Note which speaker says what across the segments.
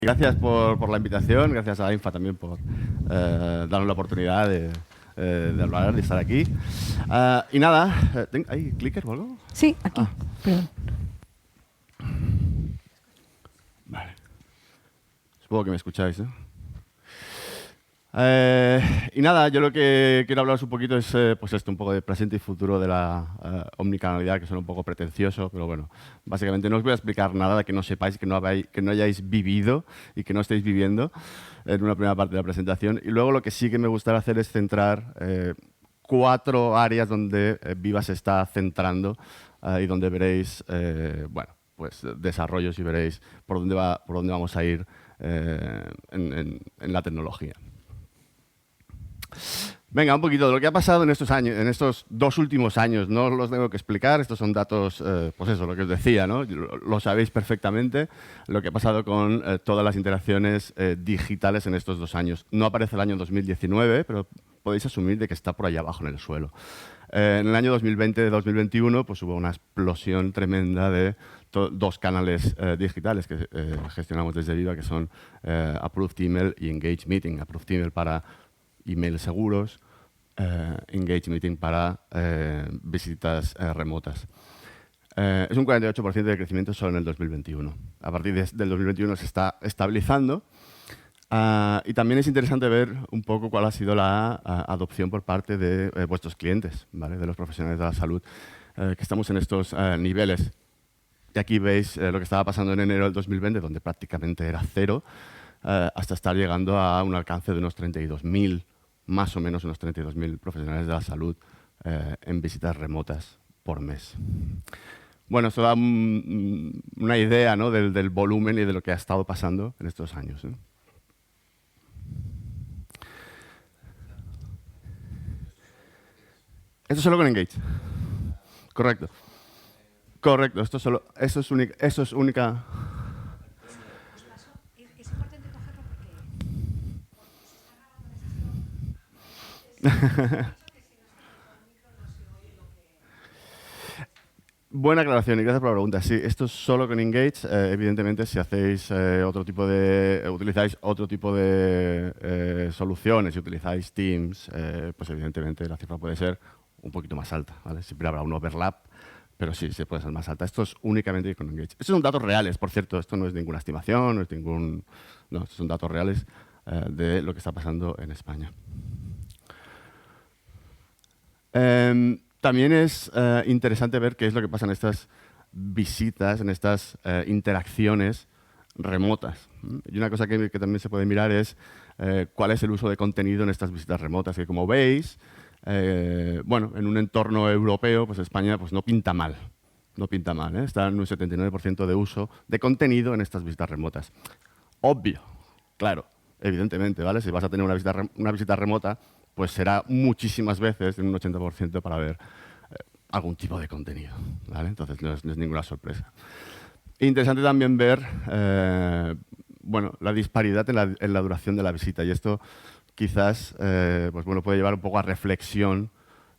Speaker 1: Gracias por la invitación, gracias a Infa también por darnos la oportunidad de hablar, de estar aquí. Y nada, ¿hay clicker o algo?
Speaker 2: Sí, aquí. Perdón.
Speaker 1: Vale. Supongo que me escucháis, ¿no? Y nada, yo lo que quiero hablaros un poquito es pues esto, un poco de presente y futuro de la omnicanalidad, que suena un poco pretencioso, pero bueno, básicamente no os voy a explicar nada que no sepáis, que no hayáis vivido y que no estéis viviendo en una primera parte de la presentación. Y luego lo que sí que me gustaría hacer es centrar 4 áreas donde Viva se está centrando y donde veréis, bueno, pues desarrollos y veréis por dónde vamos a ir en la tecnología. Venga, un poquito de lo que ha pasado en estos años, en estos 2 últimos años. No os los tengo que explicar, estos son datos, pues eso, lo que os decía, ¿no? Lo sabéis perfectamente, lo que ha pasado con todas las interacciones digitales en estos 2 años. No aparece el año 2019, pero podéis asumir de que está por allá abajo en el suelo. En el año 2020-2021 pues hubo una explosión tremenda de 2 canales digitales que gestionamos desde Viva, que son Approved Email y Engage Meeting. Approved Email para emails seguros, Engage Meeting para visitas remotas. Es un 48% de crecimiento solo en el 2021. A partir del 2021 se está estabilizando. Y también es interesante ver un poco cuál ha sido la adopción por parte de vuestros clientes, ¿vale? De los profesionales de la salud, que estamos en estos niveles. Y aquí veis lo que estaba pasando en enero del 2020, donde prácticamente era 0, hasta estar llegando a un alcance de unos 32.000, más o menos unos 32.000 profesionales de la salud en visitas remotas por mes. Bueno, esto da una idea, ¿no? del volumen y de lo que ha estado pasando en estos años, ¿eh? Esto solo con Engage. Correcto. Correcto, esto es única.
Speaker 2: Es importante cogerlo
Speaker 1: Buena aclaración y gracias por la pregunta. Sí, esto es solo con Engage. Evidentemente, si hacéis utilizáis otro tipo de soluciones, si utilizáis Teams, pues evidentemente la cifra puede ser un poquito más alta, ¿vale? Siempre habrá un overlap, pero sí, se puede ser más alta. Esto es únicamente con Engage. Estos son datos reales, por cierto. Esto no es ninguna estimación, no es ningún... No, estos son datos reales de lo que está pasando en España. También es interesante ver qué es lo que pasa en estas visitas, en estas interacciones remotas. Y una cosa que también se puede mirar es cuál es el uso de contenido en estas visitas remotas, que como veis, bueno, en un entorno europeo, pues España pues no pinta mal. No pinta mal, ¿eh? Está en un 79% de uso de contenido en estas visitas remotas. Obvio, claro, evidentemente, ¿vale? Si vas a tener una visita remota, pues será muchísimas veces, en un 80%, para ver algún tipo de contenido, ¿vale? Entonces no es ninguna sorpresa. Interesante también ver bueno, la disparidad en la duración de la visita, y esto quizás pues bueno, puede llevar un poco a reflexión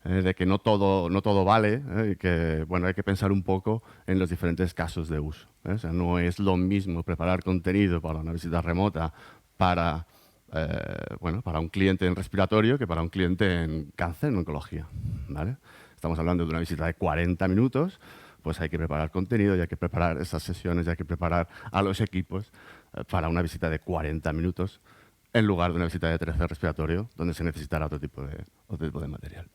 Speaker 1: de que no todo vale, y que bueno, hay que pensar un poco en los diferentes casos de uso. O sea, no es lo mismo preparar contenido para una visita remota para, bueno, para un cliente en respiratorio que para un cliente en cáncer, en oncología, ¿vale? Estamos hablando de una visita de 40 minutos, pues hay que preparar contenido y hay que preparar esas sesiones y hay que preparar a los equipos para una visita de 40 minutos en lugar de una visita de 13 respiratorio, donde se necesitará otro tipo de material.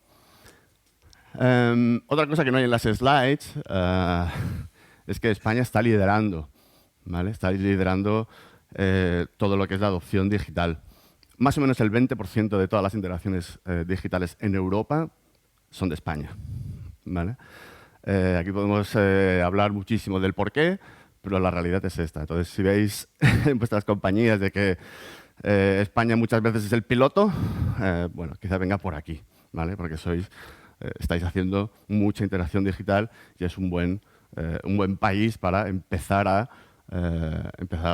Speaker 1: Otra cosa que no hay en las slides es que España está liderando, ¿vale? Está liderando todo lo que es la adopción digital. Más o menos el 20% de todas las interacciones digitales en Europa son de España, ¿vale? Aquí podemos hablar muchísimo del porqué, pero la realidad es esta. Entonces, si veis en vuestras compañías de que España muchas veces es el piloto, bueno, quizá venga por aquí, ¿vale? Porque estáis haciendo mucha interacción digital y es un buen país para empezar a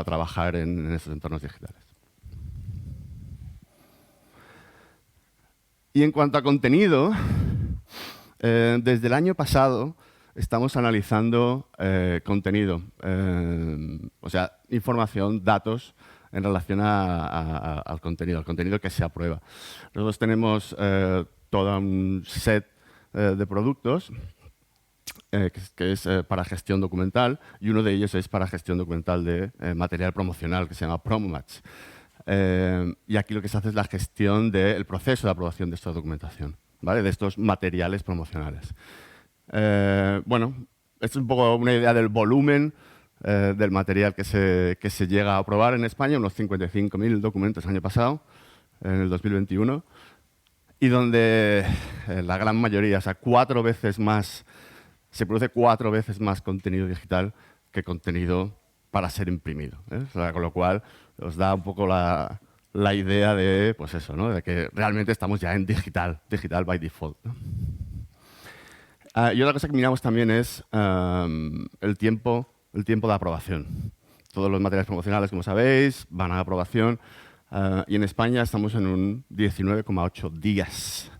Speaker 1: trabajar en estos entornos digitales. Y en cuanto a contenido, desde el año pasado estamos analizando contenido, o sea, información, datos en relación al contenido que se aprueba. Nosotros tenemos todo un set de productos que es para gestión documental, y uno de ellos es para gestión documental de material promocional, que se llama PromoMatch. Y aquí lo que se hace es la gestión del proceso de aprobación de esta documentación, ¿vale? De estos materiales promocionales. Bueno, esto es un poco una idea del volumen del material que se llega a aprobar en España, unos 55.000 documentos el año pasado, en el 2021, y donde la gran mayoría, o sea, se produce 4 veces más contenido digital que contenido para ser imprimido, ¿eh? O sea, con lo cual os da un poco la idea de, pues eso, ¿no? De que realmente estamos ya en digital by default, ¿no? Y otra cosa que miramos también es el tiempo de aprobación. Todos los materiales promocionales, como sabéis, van a aprobación y en España estamos en un 19,8 días,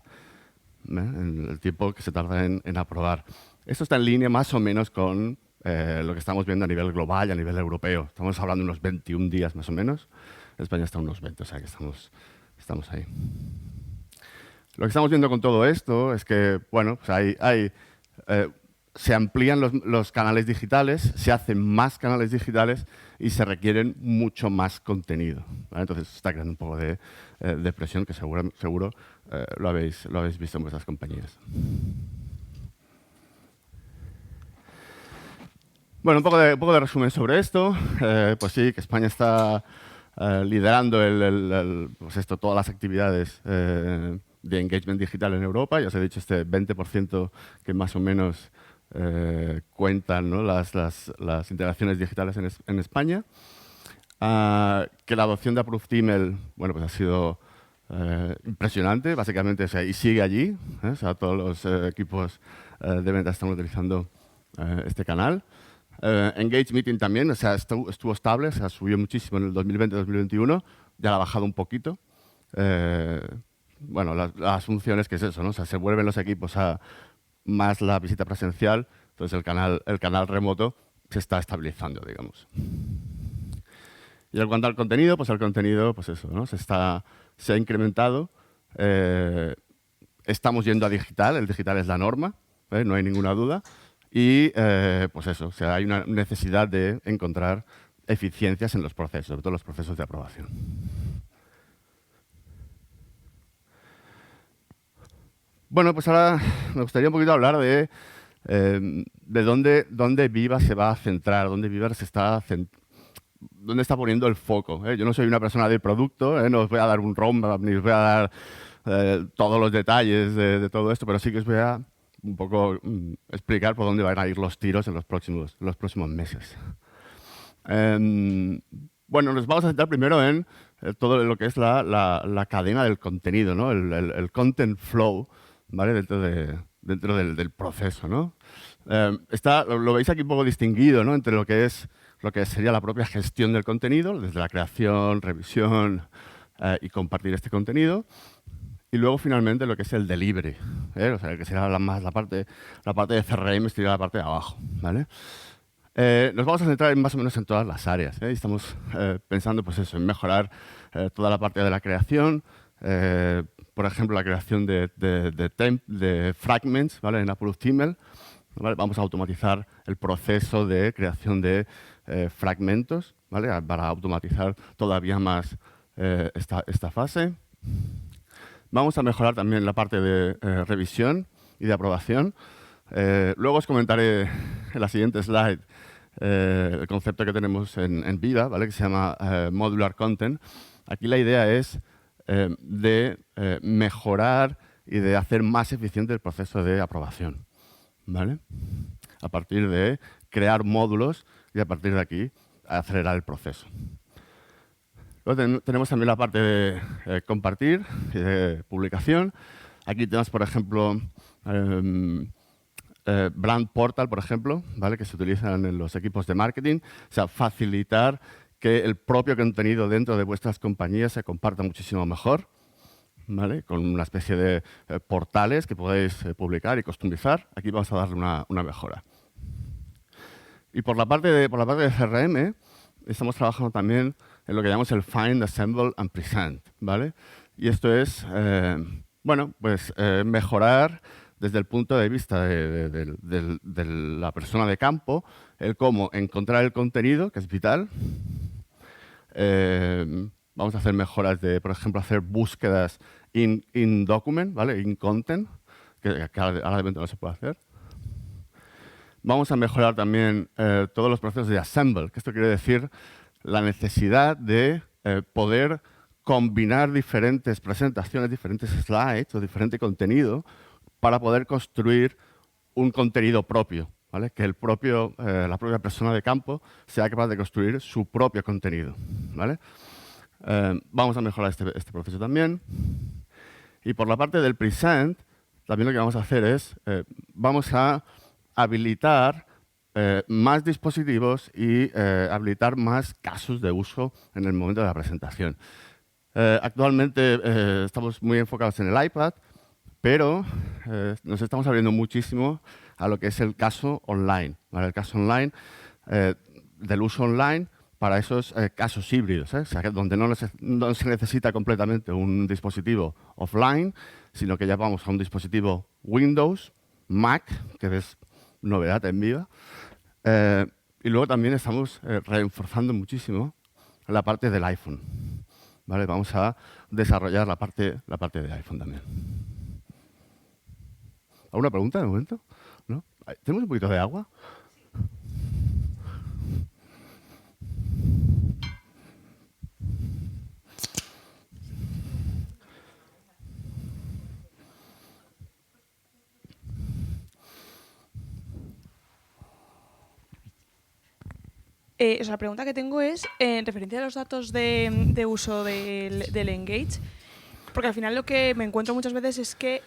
Speaker 1: en el tiempo que se tarda en aprobar. Esto está en línea más o menos con lo que estamos viendo a nivel global y a nivel europeo. Estamos hablando de unos 21 días más o menos. En España está unos 20, o sea que estamos ahí. Lo que estamos viendo con todo esto es que, bueno, pues se amplían los canales digitales, se hacen más canales digitales y se requieren mucho más contenido, ¿vale? Entonces se está creando un poco de presión que seguro lo habéis visto en vuestras compañías. Bueno, un poco de resumen sobre esto. Pues sí, que España está liderando pues todas las actividades de engagement digital en Europa. Ya os he dicho este 20% que más o menos cuentan, ¿no? las interacciones digitales en España. Que la adopción de Approved Email, bueno, pues ha sido impresionante, básicamente, o sea, y sigue allí. O sea, todos los equipos de venta están utilizando este canal. Engage Meeting también, o sea, estuvo estable, o sea, subió muchísimo en el 2020-2021, ya ha bajado un poquito. Bueno, las funciones, que es eso, ¿no? O sea, se vuelven los equipos a más la visita presencial, entonces el canal remoto se está estabilizando, digamos. Y en cuanto al contenido, pues eso, ¿no? Se ha incrementado. Estamos yendo a digital, el digital es la norma, no hay ninguna duda. Y pues eso, o sea, hay una necesidad de encontrar eficiencias en los procesos, sobre todo los procesos de aprobación. Bueno, pues ahora me gustaría un poquito hablar de dónde Viva se va a centrar, dónde Viva dónde está poniendo el foco. Yo no soy una persona de producto, no os voy a dar un roadmap, ni os voy a dar todos los detalles de todo esto, pero sí que os voy a un poco explicar por dónde van a ir los tiros en los próximos meses. Bueno, nos vamos a centrar primero en todo lo que es la cadena del contenido, ¿no? El content flow, ¿vale? Dentro del proceso, ¿no? Lo veis aquí un poco distinguido, ¿no? Entre lo que sería la propia gestión del contenido, desde la creación, revisión y compartir este contenido. Y luego, finalmente, lo que es el delivery, o sea, que será más la parte de CRM, estaría la parte de abajo, ¿vale? Nos vamos a centrar más o menos en todas las áreas, y estamos pensando, pues eso, en mejorar toda la parte de la creación, por ejemplo, la creación de fragments, ¿vale? En Approved Email, ¿vale? Vamos a automatizar el proceso de creación de fragmentos, ¿vale? Para automatizar todavía más esta fase. Vamos a mejorar también la parte de revisión y de aprobación. Luego os comentaré en la siguiente slide el concepto que tenemos en Viva, ¿vale? Que se llama Modular Content. Aquí la idea es de mejorar y de hacer más eficiente el proceso de aprobación, ¿vale? A partir de crear módulos y a partir de aquí acelerar el proceso. Luego tenemos también la parte de compartir y de publicación. Aquí tenemos, por ejemplo, Brand Portal, por ejemplo, ¿vale? Que se utilizan en los equipos de marketing. O sea, facilitar que el propio contenido dentro de vuestras compañías se comparta muchísimo mejor, ¿vale? Con una especie de portales que podéis publicar y customizar. Aquí vamos a darle una mejora. Y por la parte de CRM, estamos trabajando también en lo que llamamos el Find, Assemble and Present, ¿vale? Y esto es, mejorar desde el punto de vista de la persona de campo, el cómo encontrar el contenido, que es vital. Vamos a hacer mejoras de, por ejemplo, hacer búsquedas in document, ¿vale? In content, que ahora de momento no se puede hacer. Vamos a mejorar también todos los procesos de assemble, que esto quiere decir la necesidad de poder combinar diferentes presentaciones, diferentes slides o diferente contenido para poder construir un contenido propio, ¿vale? Que la propia persona de campo sea capaz de construir su propio contenido, ¿vale? Vamos a mejorar este proceso también. Y por la parte del present, también lo que vamos a hacer es, vamos a habilitar más dispositivos y habilitar más casos de uso en el momento de la presentación. Actualmente estamos muy enfocados en el iPad, pero nos estamos abriendo muchísimo a lo que es el caso online, ¿vale? El caso online, del uso online para esos casos híbridos, o sea, donde no se necesita completamente un dispositivo offline, sino que ya vamos a un dispositivo Windows, Mac, que es novedad en Viva. Y luego también estamos reforzando muchísimo la parte del iPhone, ¿vale? Vamos a desarrollar la parte de iPhone también. ¿Alguna pregunta de momento? ¿No? ¿Tenemos un poquito de agua?
Speaker 2: La pregunta que tengo es en referencia a los datos de uso del Engage, porque al final lo que me encuentro muchas veces es que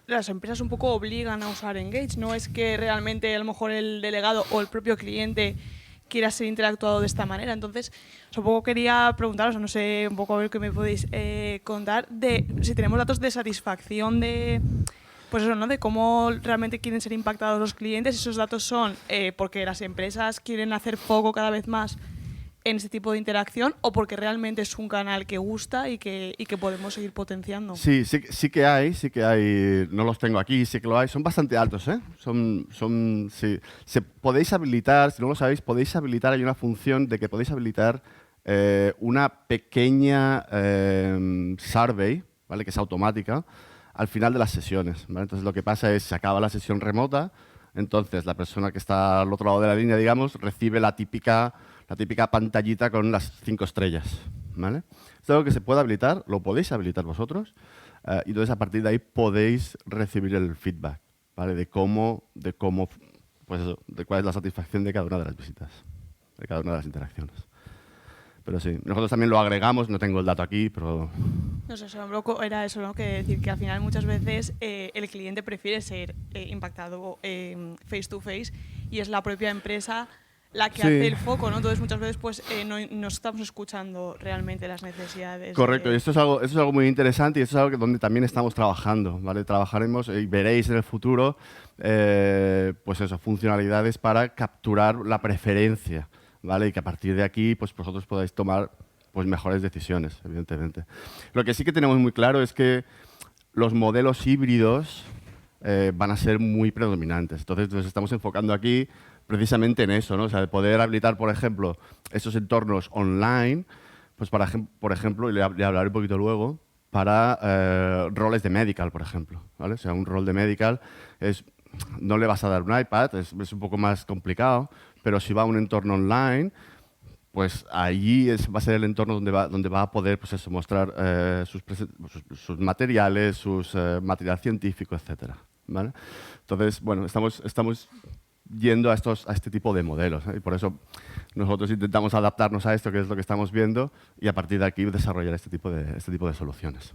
Speaker 2: las empresas un poco obligan a usar Engage, no es que realmente a lo mejor el delegado o el propio cliente quiera ser interactuado de esta manera. Entonces, un poco quería preguntaros, no sé, un poco a ver qué me podéis contar de si tenemos datos de satisfacción de... Pues eso, ¿no? De cómo realmente quieren ser impactados los clientes. Esos datos son porque las empresas quieren hacer foco cada vez más en ese tipo de interacción o porque realmente es un canal que gusta y que podemos seguir potenciando.
Speaker 1: Sí que hay, no los tengo aquí, sí que lo hay, son bastante altos, ¿eh? Sí. Podéis habilitar, si no lo sabéis, podéis habilitar, hay una función de que podéis habilitar una pequeña survey, ¿vale? Que es automática, al final de las sesiones, ¿vale? Entonces lo que pasa es, se acaba la sesión remota, entonces la persona que está al otro lado de la línea, digamos, recibe la típica pantallita con las 5 estrellas, ¿vale? Es algo que se puede habilitar, lo podéis habilitar vosotros, y entonces a partir de ahí podéis recibir el feedback, ¿vale? De pues eso, de cuál es la satisfacción de cada una de las visitas, de cada una de las interacciones. Pero sí, nosotros también lo agregamos, no tengo el dato aquí, pero...
Speaker 2: No sé, era eso, ¿no? Que decir que al final muchas veces el cliente prefiere ser impactado face to face y es la propia empresa la que hace el foco, ¿no? Entonces muchas veces pues no estamos escuchando realmente las necesidades.
Speaker 1: Correcto, y esto es algo muy interesante y esto es algo donde también estamos trabajando, ¿vale? Trabajaremos y veréis en el futuro pues eso, funcionalidades para capturar la preferencia, ¿vale? Y que a partir de aquí pues vosotros podáis tomar pues mejores decisiones, evidentemente. Lo que sí que tenemos muy claro es que los modelos híbridos van a ser muy predominantes. Entonces nos estamos enfocando aquí precisamente en eso, ¿no? O sea, de poder habilitar, por ejemplo, esos entornos online, pues por ejemplo, y le hablaré un poquito luego, para roles de medical, por ejemplo, ¿vale? O sea, un rol de medical no le vas a dar un iPad, es un poco más complicado, pero si va a un entorno online, pues allí va a ser el entorno donde va a poder pues eso, mostrar sus materiales, material científico, etcétera, ¿vale? Entonces, bueno, estamos yendo a este tipo de modelos, ¿eh? Y por eso nosotros intentamos adaptarnos a esto, que es lo que estamos viendo, y a partir de aquí desarrollar este tipo de soluciones.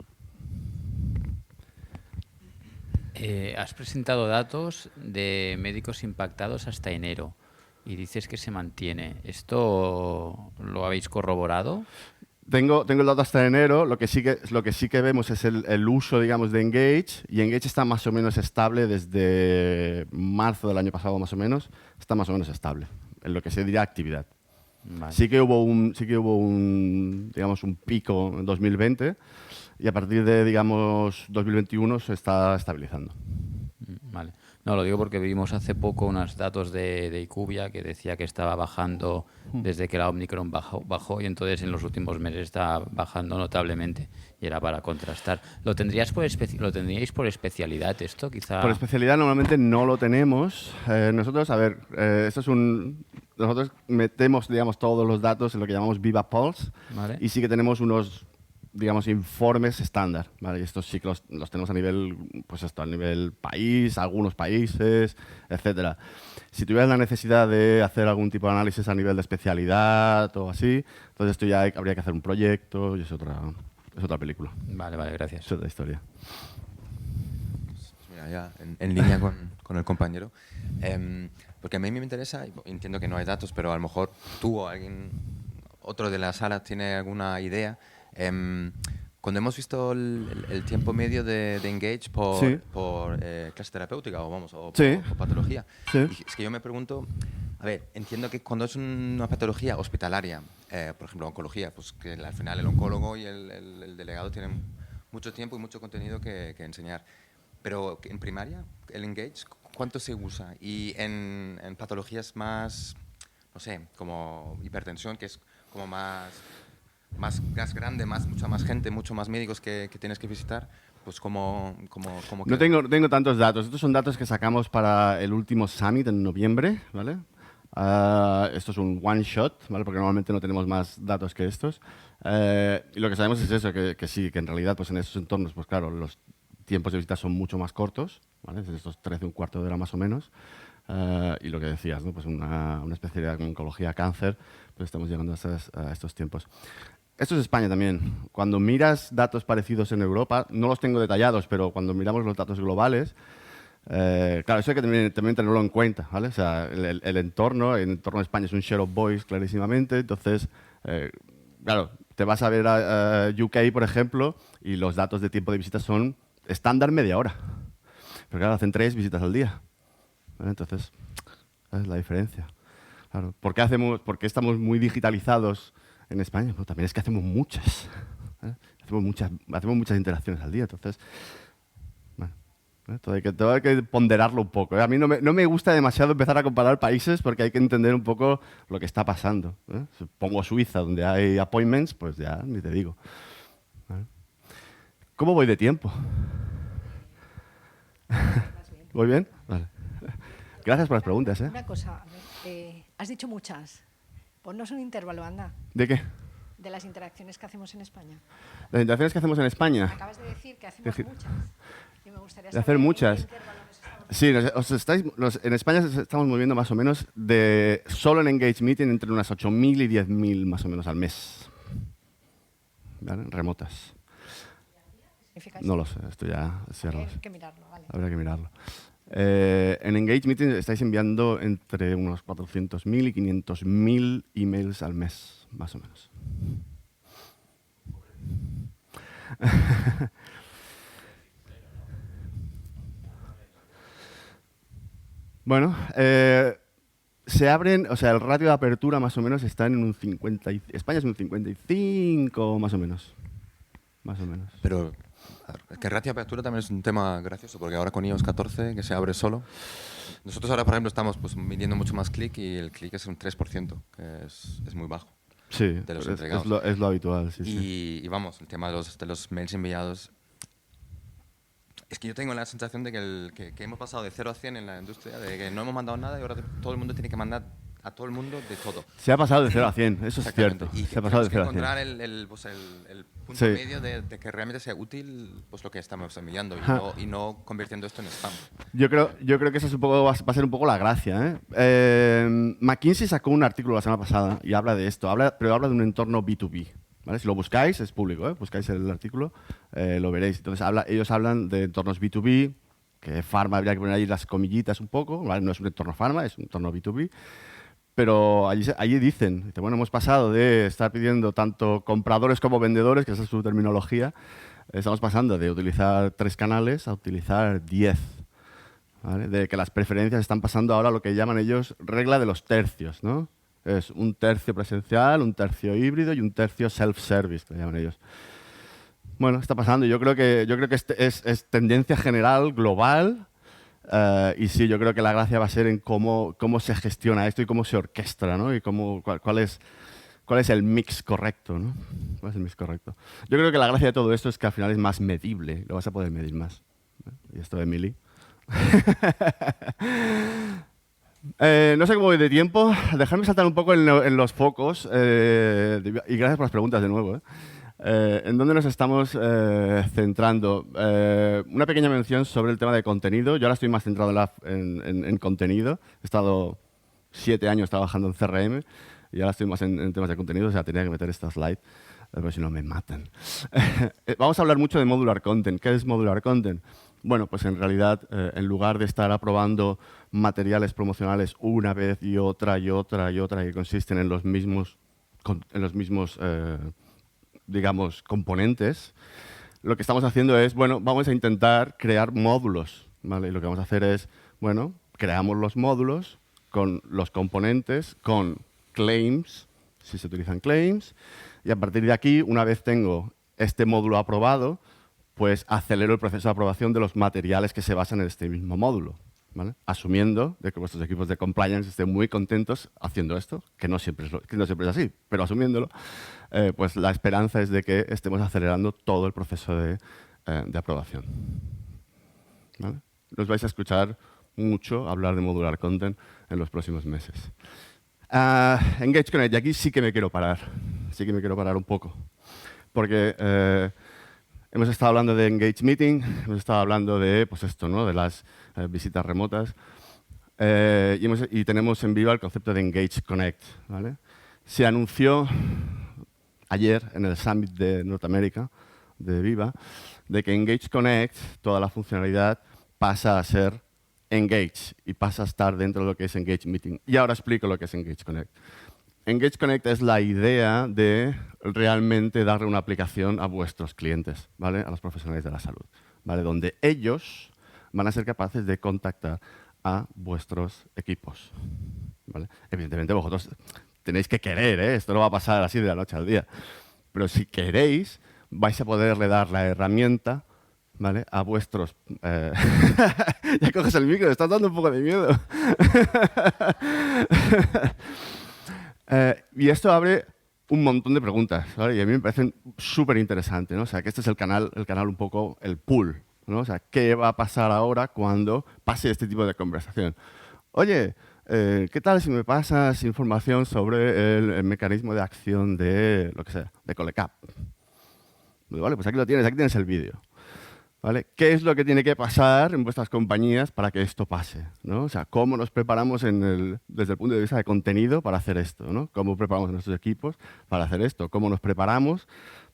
Speaker 3: Has presentado datos de médicos impactados hasta enero y dices que se mantiene. ¿Esto lo habéis corroborado?
Speaker 1: Tengo el dato hasta enero. Lo que sí que vemos es el uso, digamos, de Engage. Y Engage está más o menos estable desde marzo del año pasado, más o menos. Está más o menos estable, en lo que se diría actividad.
Speaker 3: Vale.
Speaker 1: Sí que hubo digamos, un pico en 2020 y a partir de, digamos, 2021 se está estabilizando.
Speaker 3: Vale. No, lo digo porque vimos hace poco unos datos de IQVIA que decía que estaba bajando desde que la Omicron bajó y entonces en los últimos meses está bajando notablemente y era para contrastar. ¿Lo tendríais por especialidad esto? Quizá.
Speaker 1: Por especialidad normalmente no lo tenemos. Nosotros, a ver, nosotros metemos, digamos, todos los datos en lo que llamamos Viva Pulse,
Speaker 3: Vale.
Speaker 1: y sí que tenemos unos, digamos, informes estándar, ¿vale? Y estos sí que los tenemos a nivel, pues esto, a nivel país, algunos países, etcétera. Si tuvieras la necesidad de hacer algún tipo de análisis a nivel de especialidad o así, entonces esto ya habría que hacer un proyecto y es otra película.
Speaker 3: Vale, gracias.
Speaker 1: Es otra historia.
Speaker 4: Pues mira, ya en línea con el compañero, porque a mí me interesa, y entiendo que no hay datos, pero a lo mejor tú o alguien, otro de la sala tiene alguna idea. Cuando hemos visto el tiempo medio de Engage por clase terapéutica o por patología,
Speaker 1: Sí.
Speaker 4: y es que yo me pregunto, a ver, entiendo que cuando es una patología hospitalaria, por ejemplo, oncología, pues que al final el oncólogo y el delegado tienen mucho tiempo y mucho contenido que enseñar. Pero en primaria, el Engage, ¿cuánto se usa? Y en patologías más, no sé, como hipertensión, que es como más grande, mucha más gente, mucho más médicos que tienes que visitar, pues como
Speaker 1: No tengo tantos datos. Estos son datos que sacamos para el último Summit en noviembre, ¿vale? Esto es un one shot, ¿vale? Porque normalmente no tenemos más datos que estos. Y lo que sabemos es eso, que sí, que en realidad pues en esos entornos, pues claro, los tiempos de visita son mucho más cortos, ¿vale? De estos 13, un cuarto de hora más o menos. Y lo que decías, ¿no? Pues una especialidad en oncología, cáncer, pues estamos llegando a estos tiempos. Esto es España también. Cuando miras datos parecidos en Europa, no los tengo detallados, pero cuando miramos los datos globales, claro, eso hay que también tenerlo en cuenta, ¿vale? O sea, el entorno de España es un share of voice clarísimamente, entonces, claro, te vas a ver a UK, por ejemplo, y los datos de tiempo de visita son estándar media hora. Pero claro, hacen 3 visitas al día. ¿Vale? Entonces, esa es la diferencia. Claro. ¿Por qué estamos muy digitalizados en España? Pues también es que hacemos muchas. Hacemos muchas interacciones al día. Entonces, bueno, todo hay que ponderarlo un poco. A mí no me gusta demasiado empezar a comparar países porque hay que entender un poco lo que está pasando. Si pongo Suiza, donde hay appointments, pues ya ni te digo. ¿Vale? ¿Cómo voy de tiempo? ¿Voy bien? Vale. Gracias por las preguntas.
Speaker 5: Una cosa, a ver, has dicho muchas. Ponnos un intervalo, anda,
Speaker 1: ¿De qué?
Speaker 5: de las interacciones que hacemos en España.
Speaker 1: Las interacciones que hacemos en España.
Speaker 5: Acabas de decir que hacemos muchas. Y me gustaría
Speaker 1: De hacer
Speaker 5: saber
Speaker 1: muchas.
Speaker 5: en qué intervalo nos estamos
Speaker 1: Sí, en España nos estamos moviendo más o menos solo en Engage Meeting entre unas 8.000 y 10.000 más o menos al mes. ¿Vale? Remotas.
Speaker 5: significa
Speaker 1: No lo sé, esto ya
Speaker 5: Hay que mirarlo, vale.
Speaker 1: habrá que mirarlo. En Engage Meeting estáis enviando entre unos 400.000 y 500.000 emails al mes, más o menos. Bueno, se abren, o sea, el ratio de apertura más o menos está en un 50. España es un 55 más o menos. Más o menos.
Speaker 4: Pero que ratio de apertura también es un tema gracioso, porque ahora con iOS 14, que se abre solo, nosotros ahora, por ejemplo, estamos pues, midiendo mucho más clic y el clic es un 3%, que es muy bajo.
Speaker 1: Sí,
Speaker 4: De los entregados.
Speaker 1: es lo habitual, sí, sí.
Speaker 4: Y vamos, el tema de los mails enviados, es que yo tengo la sensación de que hemos pasado de 0 a 100 en la industria, de que no hemos mandado nada y ahora todo el mundo tiene que mandar a todo el mundo de todo.
Speaker 1: Se ha pasado de 0 a 100, eso es cierto.
Speaker 4: Y
Speaker 1: Se ha pasado de 0 a 100.
Speaker 4: encontrar el punto
Speaker 1: Sí.
Speaker 4: medio de que realmente sea útil pues lo que estamos enviando y no convirtiendo esto en spam.
Speaker 1: Yo creo que eso es va a ser un poco la gracia, McKinsey sacó un artículo la semana pasada y habla de esto, pero habla de un entorno B2B. ¿Vale? Si lo buscáis, es público, buscáis el artículo, lo veréis. Entonces ellos hablan de entornos B2B, que Pharma habría que poner ahí las comillitas un poco, ¿vale? No es un entorno Pharma, es un entorno B2B. Pero allí dicen, bueno, hemos pasado de estar pidiendo tanto compradores como vendedores, que esa es su terminología, estamos pasando de utilizar 3 canales a utilizar 10. ¿Vale? De que las preferencias están pasando ahora a lo que llaman ellos regla de los tercios, ¿no? Es un tercio presencial, un tercio híbrido y un tercio self-service, que le llaman ellos. Bueno, está pasando. Yo creo que es tendencia general, global. Y sí, yo creo que la gracia va a ser en cómo se gestiona esto y cómo se orquestra, ¿no? Y cuál es el mix correcto, ¿no? ¿Cuál es el mix correcto? Yo creo que la gracia de todo esto es que al final es más medible, lo vas a poder medir más. Y esto de Emily. No sé cómo voy de tiempo. Dejadme saltar un poco en los focos. Y gracias por las preguntas de nuevo. ¿En dónde nos estamos centrando? Una pequeña mención sobre el tema de contenido. Yo ahora estoy más centrado en contenido. He estado 7 años trabajando en CRM y ahora estoy más en temas de contenido. O sea, tenía que meter esta slide, pero si no me matan. Vamos a hablar mucho de modular content. ¿Qué es modular content? Bueno, pues en realidad, en lugar de estar aprobando materiales promocionales una vez y otra y otra y otra, que consisten en los mismos digamos, componentes, lo que estamos haciendo es, bueno, vamos a intentar crear módulos, ¿vale? Y lo que vamos a hacer es, bueno, creamos los módulos con los componentes, con claims, si se utilizan claims, y a partir de aquí, una vez tengo este módulo aprobado, pues acelero el proceso de aprobación de los materiales que se basan en este mismo módulo, ¿vale? Asumiendo de que vuestros equipos de compliance estén muy contentos haciendo esto, que no siempre es así, pero asumiéndolo, pues la esperanza es de que estemos acelerando todo el proceso de aprobación. ¿Vale? Nos vais a escuchar mucho hablar de modular content en los próximos meses. Engage Connect, y aquí sí que me quiero parar un poco, porque hemos estado hablando de Engage Meeting, hemos estado hablando de, pues esto, ¿no? De las visitas remotas, y tenemos en Viva el concepto de Engage Connect, ¿vale? Se anunció ayer en el Summit de Norteamérica de Viva de que Engage Connect, toda la funcionalidad, pasa a ser Engage y pasa a estar dentro de lo que es Engage Meeting. Y ahora explico lo que es Engage Connect. Engage Connect es la idea de realmente darle una aplicación a vuestros clientes, ¿vale? A los profesionales de la salud, ¿vale? Donde ellos van a ser capaces de contactar a vuestros equipos, ¿vale? Evidentemente vosotros tenéis que querer, ¿eh? Esto no va a pasar así de la noche al día. Pero si queréis, vais a poderle dar la herramienta, ¿vale? A vuestros... Ya coges el micro, estás dando un poco de miedo. Y esto abre un montón de preguntas, ¿vale? Y a mí me parecen súper interesantes, ¿no? O sea, que este es el canal un poco, el pool, ¿no? O sea, ¿qué va a pasar ahora cuando pase este tipo de conversación? Oye, ¿qué tal si me pasas información sobre el mecanismo de acción de, lo que sea, de Colecap? Vale, pues aquí lo tienes, aquí tienes el vídeo. ¿Vale? ¿Qué es lo que tiene que pasar en vuestras compañías para que esto pase, ¿no? O sea, ¿cómo nos preparamos desde el punto de vista de contenido para hacer esto, ¿no? ¿Cómo preparamos a nuestros equipos para hacer esto? ¿Cómo nos preparamos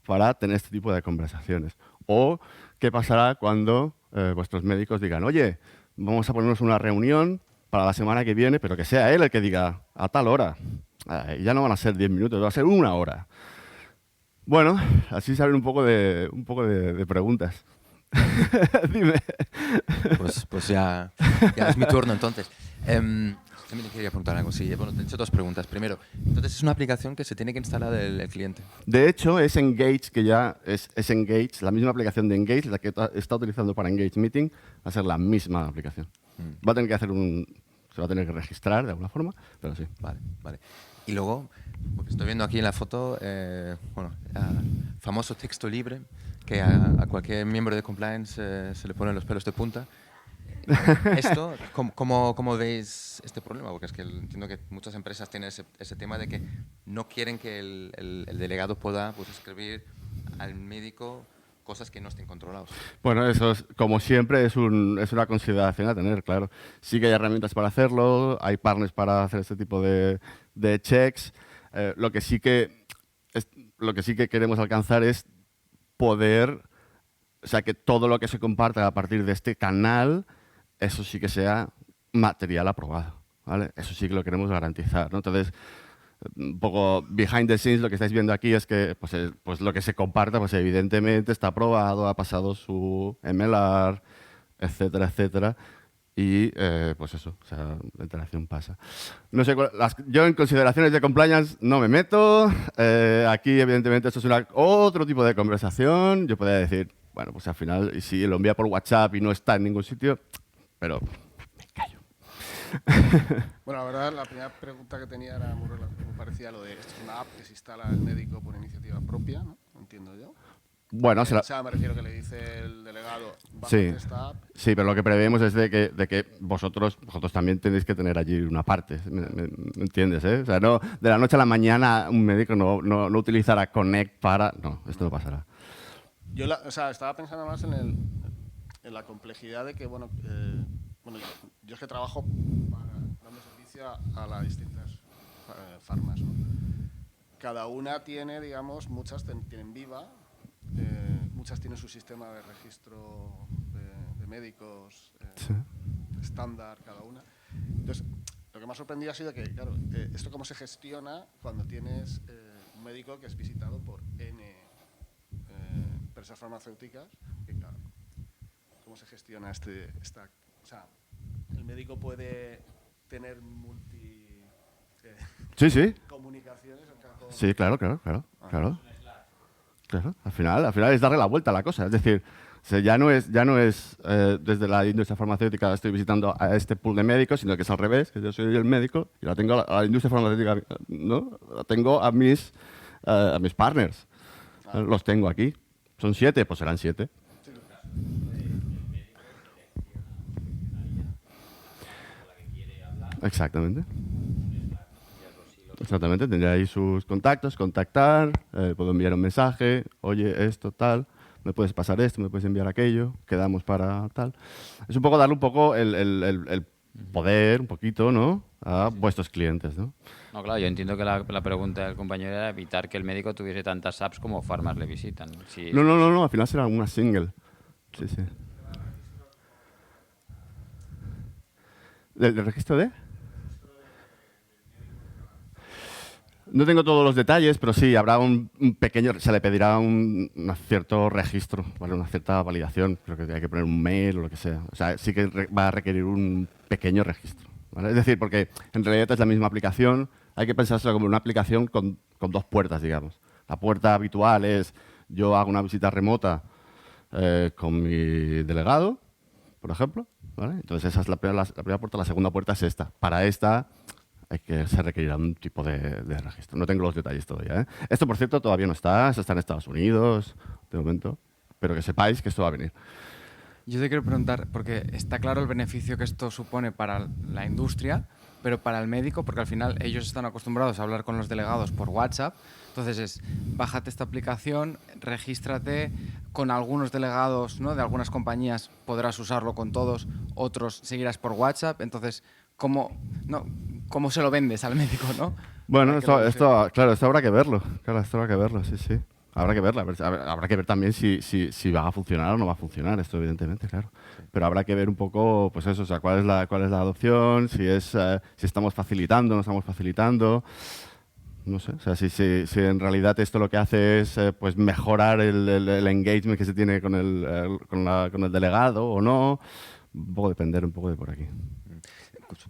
Speaker 1: para tener este tipo de conversaciones? O, ¿qué pasará cuando vuestros médicos digan, oye, vamos a ponernos una reunión para la semana que viene, pero que sea él el que diga, a tal hora? Ya no van a ser 10 minutos, va a ser 1 hora. Bueno, así se abren un poco de preguntas. Dime.
Speaker 4: Pues ya es mi turno entonces. También te quería preguntar algo. Sí, bueno, te he hecho 2 preguntas. Primero, entonces es una aplicación que se tiene que instalar el cliente.
Speaker 1: De hecho, es Engage, que ya es Engage, la misma aplicación de Engage, la que está utilizando para Engage Meeting, va a ser la misma aplicación. Va a tener que se va a tener que registrar de alguna forma, pero sí.
Speaker 4: Vale. Y luego, porque estoy viendo aquí en la foto, famoso texto libre, que a cualquier miembro de compliance se le ponen los pelos de punta. Esto, ¿cómo veis este problema? Porque es que entiendo que muchas empresas tienen ese tema de que no quieren que el delegado pueda, pues, escribir al médico cosas que no estén controlados.
Speaker 1: Bueno, eso es, como siempre, es una consideración a tener, claro. Sí que hay herramientas para hacerlo, hay partners para hacer este tipo de checks. Lo que sí que queremos alcanzar es poder, o sea, que todo lo que se comparta a partir de este canal, eso sí que sea material aprobado, ¿vale? Eso sí que lo queremos garantizar, ¿no? Entonces, un poco behind the scenes, lo que estáis viendo aquí es que pues lo que se comparta, pues evidentemente está aprobado, ha pasado su MLR, etcétera, etcétera. Y pues eso, o sea, la interacción pasa. No sé, yo en consideraciones de compliance no me meto. Aquí, evidentemente, esto es otro tipo de conversación. Yo podría decir, bueno, pues al final, y si lo envía por WhatsApp y no está en ningún sitio, pero me callo.
Speaker 6: Bueno, la verdad, la primera pregunta que tenía era muy parecía a lo de esto es una app que se instala el médico por iniciativa propia, ¿no? Entiendo yo.
Speaker 1: Bueno,
Speaker 6: O sea, me refiero que le dice el delegado, bájate esta app.
Speaker 1: Sí, pero lo que preveemos es de que vosotros también tenéis que tener allí una parte, ¿me entiendes? O sea, no, de la noche a la mañana un médico no utilizará Connect para... No, esto no pasará.
Speaker 6: Yo estaba pensando más en la complejidad de que, bueno, yo es que trabajo dando servicio a las distintas farmas, ¿no? Cada una tiene, digamos, muchas tienen Viva, muchas tienen su sistema de registro de médicos estándar, cada una. Entonces, lo que me ha sorprendido ha sido que, claro, esto cómo se gestiona cuando tienes un médico que es visitado por N empresas farmacéuticas, que claro, ¿cómo se gestiona o sea, el médico puede tener
Speaker 1: Sí.
Speaker 6: comunicaciones?
Speaker 1: Sí, claro. Claro, al final es darle la vuelta a la cosa. Es decir, ya no es desde la industria farmacéutica estoy visitando a este pool de médicos, sino que es al revés, que yo soy el médico y la tengo a la industria farmacéutica, ¿no? La tengo a mis partners. Los tengo aquí. ¿Son 7? Pues serán 7. Exactamente. Exactamente, tendría ahí sus contactos, contactar, puedo enviar un mensaje, oye, esto, tal, me puedes pasar esto, me puedes enviar aquello, quedamos para tal. Es un poco darle un poco el poder, un poquito, ¿no?, a vuestros clientes, ¿no?
Speaker 3: No, claro, yo entiendo que la pregunta del compañero era evitar que el médico tuviese tantas apps como farmas le visitan. Si
Speaker 1: No, al final será una single. Sí. ¿Del registro de...? No tengo todos los detalles, pero sí, habrá un pequeño, se le pedirá un cierto registro, ¿vale? Una cierta validación, creo que hay que poner un mail o lo que sea. O sea, sí que va a requerir un pequeño registro, ¿vale? Es decir, porque en realidad es la misma aplicación, hay que pensárselo como una aplicación con 2 puertas, digamos. La puerta habitual es, yo hago una visita remota con mi delegado, por ejemplo, ¿vale? Entonces esa es la primera puerta, la segunda puerta es esta. Para esta... se requerirá un tipo de registro. No tengo los detalles todavía, ¿eh? Esto, por cierto, todavía no está. Esto está en Estados Unidos, de momento. Pero que sepáis que esto va a venir.
Speaker 7: Yo te quiero preguntar, porque está claro el beneficio que esto supone para la industria, pero para el médico, porque al final ellos están acostumbrados a hablar con los delegados por WhatsApp. Entonces bájate esta aplicación, regístrate con algunos delegados, ¿no?, de algunas compañías, podrás usarlo con todos, otros seguirás por WhatsApp. Entonces, ¿cómo se lo vendes al médico, no?
Speaker 1: Bueno, esto habrá que verlo. Claro, esto habrá que verlo, sí. Habrá que verlo. Habrá que ver también si va a funcionar o no va a funcionar, esto evidentemente, claro. Pero habrá que ver un poco, pues eso, o sea, cuál es la adopción, si estamos facilitando, no estamos facilitando. No sé, o sea, si en realidad esto lo que hace es pues mejorar el engagement que se tiene con el delegado o no. Un poco depender un poco de por aquí.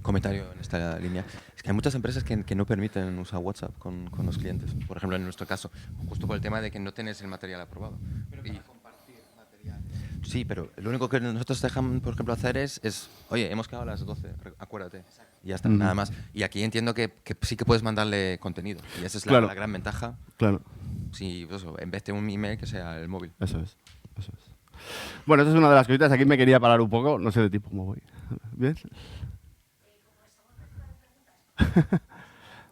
Speaker 4: Comentario en esta línea. Es que hay muchas empresas que no permiten usar WhatsApp con los clientes. Por ejemplo, en nuestro caso, justo por el tema de que no tenés el material aprobado. Pero para compartir material. Sí, pero lo único que nosotros dejamos, por ejemplo, hacer es oye, hemos quedado a las 12, acuérdate. Exacto. Y ya está, nada más. Y aquí entiendo que sí que puedes mandarle contenido. Y esa es la gran ventaja.
Speaker 1: Claro.
Speaker 4: Sí, pues eso, en vez de un email, que sea el móvil.
Speaker 1: Eso es. Bueno, esa es una de las cositas. Aquí me quería parar un poco. No sé de tipo cómo voy. ¿Bien?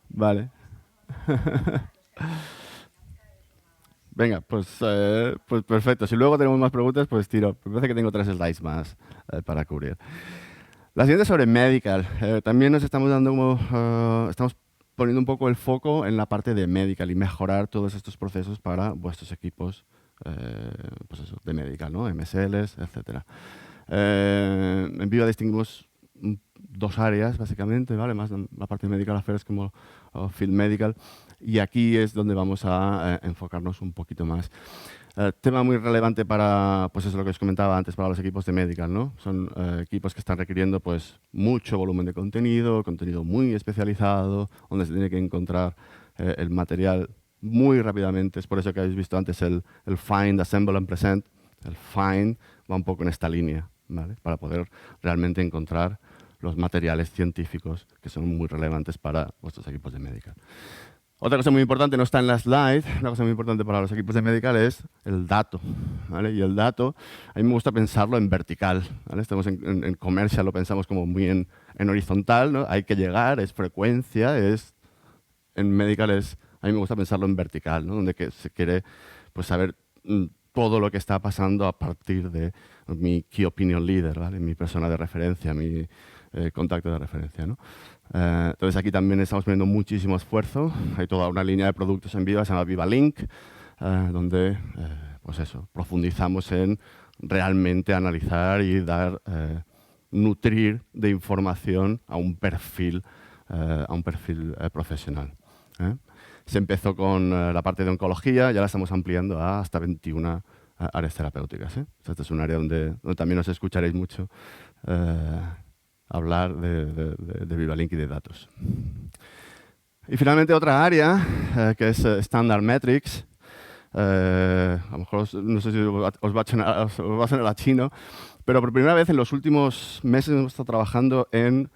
Speaker 1: Vale. Venga, pues perfecto. Si luego tenemos más preguntas, pues tiro. Me parece que tengo 3 slides más para cubrir. La siguiente es sobre medical. También nos estamos estamos poniendo un poco el foco en la parte de medical y mejorar todos estos procesos para vuestros equipos pues eso, de medical, ¿no? MSLs, etc. En Viva distinguimos 2 áreas, básicamente, ¿vale? Más la parte de medical affairs como field medical. Y aquí es donde vamos a enfocarnos un poquito más. Tema muy relevante para, pues eso es lo que os comentaba antes, para los equipos de medical, ¿no? Son equipos que están requiriendo pues mucho volumen de contenido muy especializado, donde se tiene que encontrar el material muy rápidamente. Es por eso que habéis visto antes el find, assemble and present. El find va un poco en esta línea, ¿vale? Para poder realmente encontrar los materiales científicos que son muy relevantes para vuestros equipos de medical. Otra cosa muy importante, no está en la slide, una cosa muy importante para los equipos de medical es el dato, ¿vale? Y el dato, a mí me gusta pensarlo en vertical, ¿vale? Estamos en comercial, lo pensamos como muy en horizontal, ¿no? Hay que llegar, es frecuencia, en medical a mí me gusta pensarlo en vertical, ¿no? Donde se quiere pues, saber todo lo que está pasando a partir de mi key opinion leader, ¿vale? Mi persona de referencia, mi contacto de referencia, ¿no? Entonces aquí también estamos poniendo muchísimo esfuerzo. Hay toda una línea de productos en Viva, se llama Viva Link, donde pues eso, profundizamos en realmente analizar y nutrir de información a un perfil profesional. Se empezó con la parte de oncología, ya la estamos ampliando a hasta 21 áreas terapéuticas. Este es un área donde también os escucharéis mucho hablar de VivaLink y de datos. Y finalmente otra área que es Standard Metrics. A lo mejor no sé si os va a sonar a chino, pero por primera vez en los últimos meses hemos estado trabajando en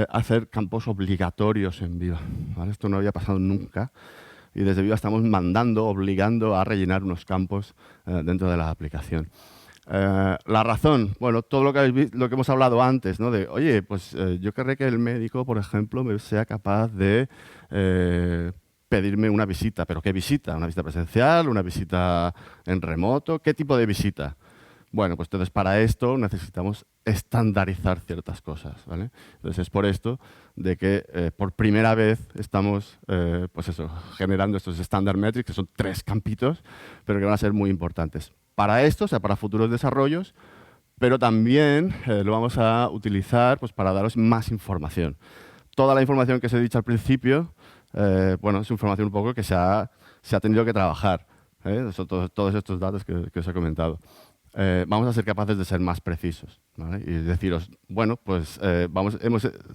Speaker 1: hacer campos obligatorios en Viva, ¿vale? Esto no había pasado nunca y desde Viva estamos obligando a rellenar unos campos dentro de la aplicación. La razón, bueno, todo lo que hemos hablado antes, ¿no? De, oye, pues yo querré que el médico, por ejemplo, sea capaz de pedirme una visita. ¿Pero qué visita? ¿Una visita presencial? ¿Una visita en remoto? ¿Qué tipo de visita? Bueno, pues entonces para esto necesitamos estandarizar ciertas cosas, ¿vale? Entonces es por esto de que por primera vez estamos pues eso, generando estos standard metrics, que son 3 campitos, pero que van a ser muy importantes. Para esto, o sea, para futuros desarrollos, pero también lo vamos a utilizar pues, para daros más información. Toda la información que os he dicho al principio, bueno, es información un poco que se ha tenido que trabajar. Son todos estos datos que os he comentado. Vamos a ser capaces de ser más precisos, ¿vale? Y deciros, bueno, pues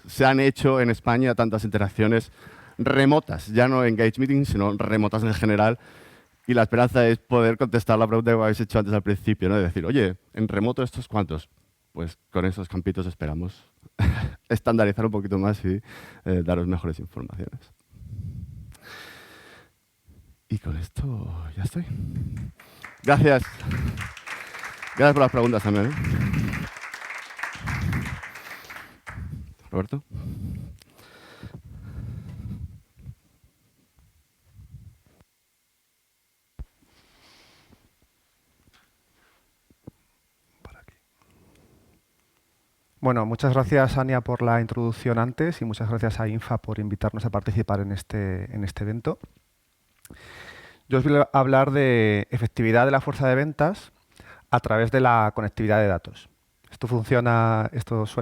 Speaker 1: se han hecho en España tantas interacciones remotas, ya no engage meetings, sino remotas en general. Y la esperanza es poder contestar la pregunta que habéis hecho antes al principio, ¿no? De decir, oye, en remoto estos cuántos. Pues con esos campitos esperamos estandarizar un poquito más y daros mejores informaciones. Y con esto ya estoy. Gracias. Gracias por las preguntas también, ¿eh? Roberto.
Speaker 8: Bueno, muchas gracias, Ania, por la introducción antes y muchas gracias a Infa por invitarnos a participar en este evento. Yo os voy a hablar de efectividad de la fuerza de ventas a través de la conectividad de datos. Esto suena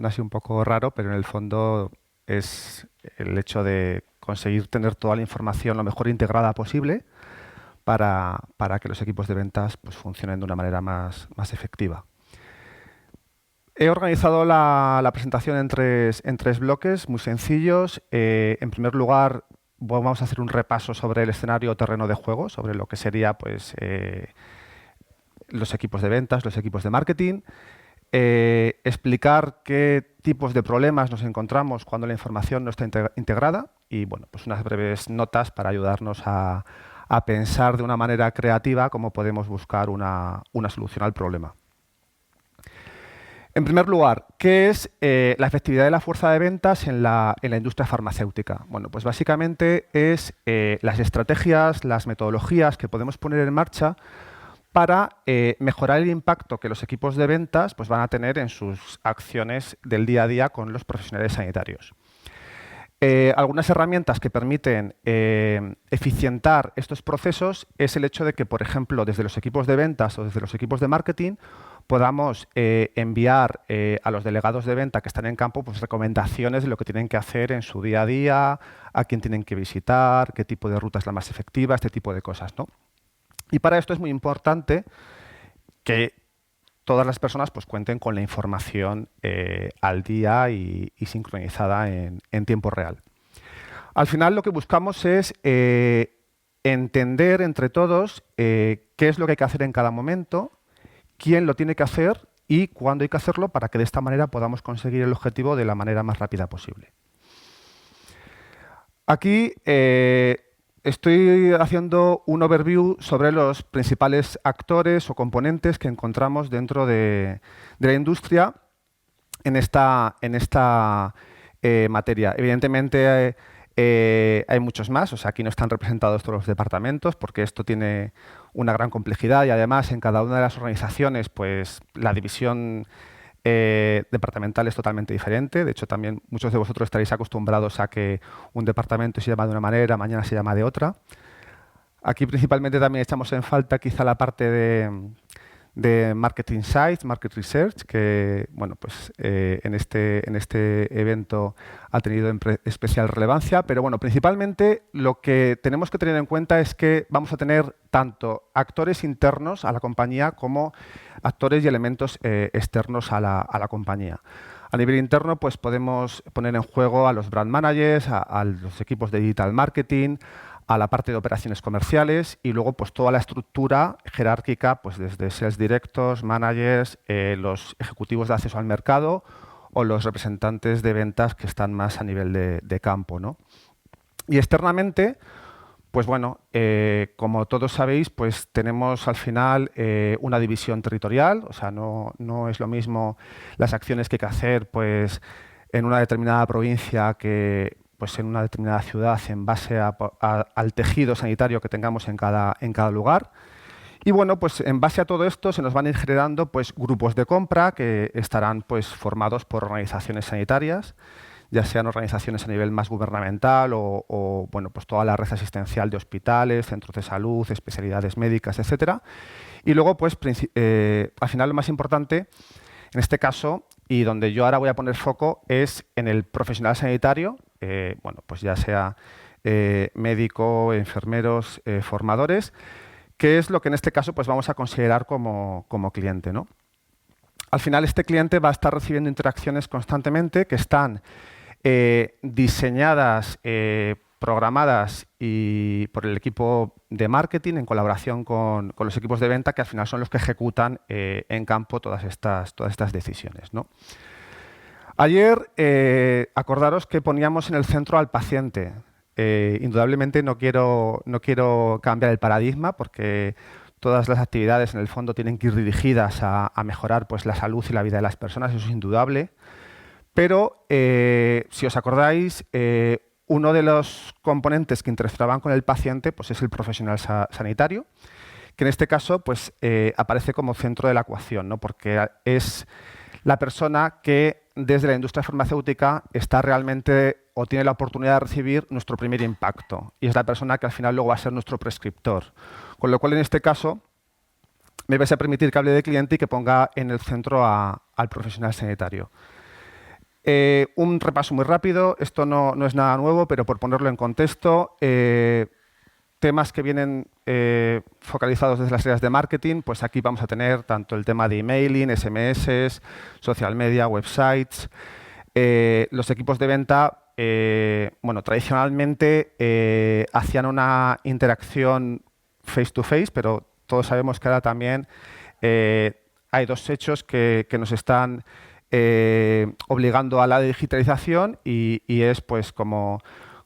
Speaker 8: así un poco raro, pero en el fondo es el hecho de conseguir tener toda la información lo mejor integrada posible para que los equipos de ventas pues, funcionen de una manera más efectiva. He organizado la presentación en tres bloques muy sencillos. En primer lugar, vamos a hacer un repaso sobre el escenario o terreno de juego, sobre lo que sería pues, los equipos de ventas, los equipos de marketing. Explicar qué tipos de problemas nos encontramos cuando la información no está integrada y bueno, pues unas breves notas para ayudarnos a pensar de una manera creativa cómo podemos buscar una solución al problema. En primer lugar, ¿qué es la efectividad de la fuerza de ventas en la industria farmacéutica? Bueno, pues básicamente es las estrategias, las metodologías que podemos poner en marcha para mejorar el impacto que los equipos de ventas pues, van a tener en sus acciones del día a día con los profesionales sanitarios. Algunas herramientas que permiten eficientar estos procesos es el hecho de que, por ejemplo, desde los equipos de ventas o desde los equipos de marketing podamos enviar a los delegados de venta que están en campo pues, recomendaciones de lo que tienen que hacer en su día a día, a quién tienen que visitar, qué tipo de ruta es la más efectiva, este tipo de cosas, ¿no? Y para esto es muy importante que todas las personas pues, cuenten con la información al día y sincronizada en tiempo real. Al final lo que buscamos es entender entre todos qué es lo que hay que hacer en cada momento, quién lo tiene que hacer y cuándo hay que hacerlo para que de esta manera podamos conseguir el objetivo de la manera más rápida posible. Aquí estoy haciendo un overview sobre los principales actores o componentes que encontramos dentro de la industria en esta materia. Evidentemente hay muchos más, o sea, aquí no están representados todos los departamentos porque esto tiene una gran complejidad y además en cada una de las organizaciones pues la división departamental es totalmente diferente. De hecho, también muchos de vosotros estaréis acostumbrados a que un departamento se llama de una manera, mañana se llama de otra. Aquí principalmente también echamos en falta quizá la parte de Market Insights, Market Research, que bueno, pues, en este evento ha tenido especial relevancia. Pero bueno, principalmente lo que tenemos que tener en cuenta es que vamos a tener tanto actores internos a la compañía como actores y elementos externos a la compañía. A nivel interno, pues podemos poner en juego a los brand managers, a los equipos de digital marketing, a la parte de operaciones comerciales y luego pues toda la estructura jerárquica pues desde sales directors, managers, los ejecutivos de acceso al mercado o los representantes de ventas que están más a nivel de campo, ¿no? Y externamente, pues bueno, como todos sabéis, pues tenemos al final una división territorial, o sea, no es lo mismo las acciones que hay que hacer pues en una determinada provincia que pues en una determinada ciudad en base al tejido sanitario que tengamos en cada lugar. Y bueno, pues en base a todo esto se nos van a ir generando pues grupos de compra que estarán pues formados por organizaciones sanitarias, ya sean organizaciones a nivel más gubernamental o bueno, pues toda la red asistencial de hospitales, centros de salud, especialidades médicas, etcétera. Y luego pues al final lo más importante en este caso y donde yo ahora voy a poner foco es en el profesional sanitario, bueno, pues ya sea médico, enfermeros, formadores, que es lo que en este caso pues vamos a considerar como cliente, ¿no? Al final este cliente va a estar recibiendo interacciones constantemente que están diseñadas, programadas y por el equipo de marketing en colaboración con los equipos de venta que al final son los que ejecutan en campo todas estas decisiones, ¿no? Ayer, acordaros que poníamos en el centro al paciente. Indudablemente no quiero cambiar el paradigma porque todas las actividades en el fondo tienen que ir dirigidas a mejorar pues, la salud y la vida de las personas, eso es indudable. Pero, si os acordáis, uno de los componentes que interactuaban con el paciente pues, es el profesional sanitario, que en este caso pues, aparece como centro de la ecuación, ¿no? Porque es la persona que desde la industria farmacéutica está realmente o tiene la oportunidad de recibir nuestro primer impacto y es la persona que al final luego va a ser nuestro prescriptor. Con lo cual, en este caso, me vais a permitir que hable de cliente y que ponga en el centro al profesional sanitario. Un repaso muy rápido, esto no es nada nuevo, pero por ponerlo en contexto, temas que vienen focalizados desde las áreas de marketing, pues aquí vamos a tener tanto el tema de emailing, SMS, social media, websites. Los equipos de venta, bueno, tradicionalmente hacían una interacción face to face, pero todos sabemos que ahora también hay dos hechos que nos están obligando a la digitalización y es, pues, como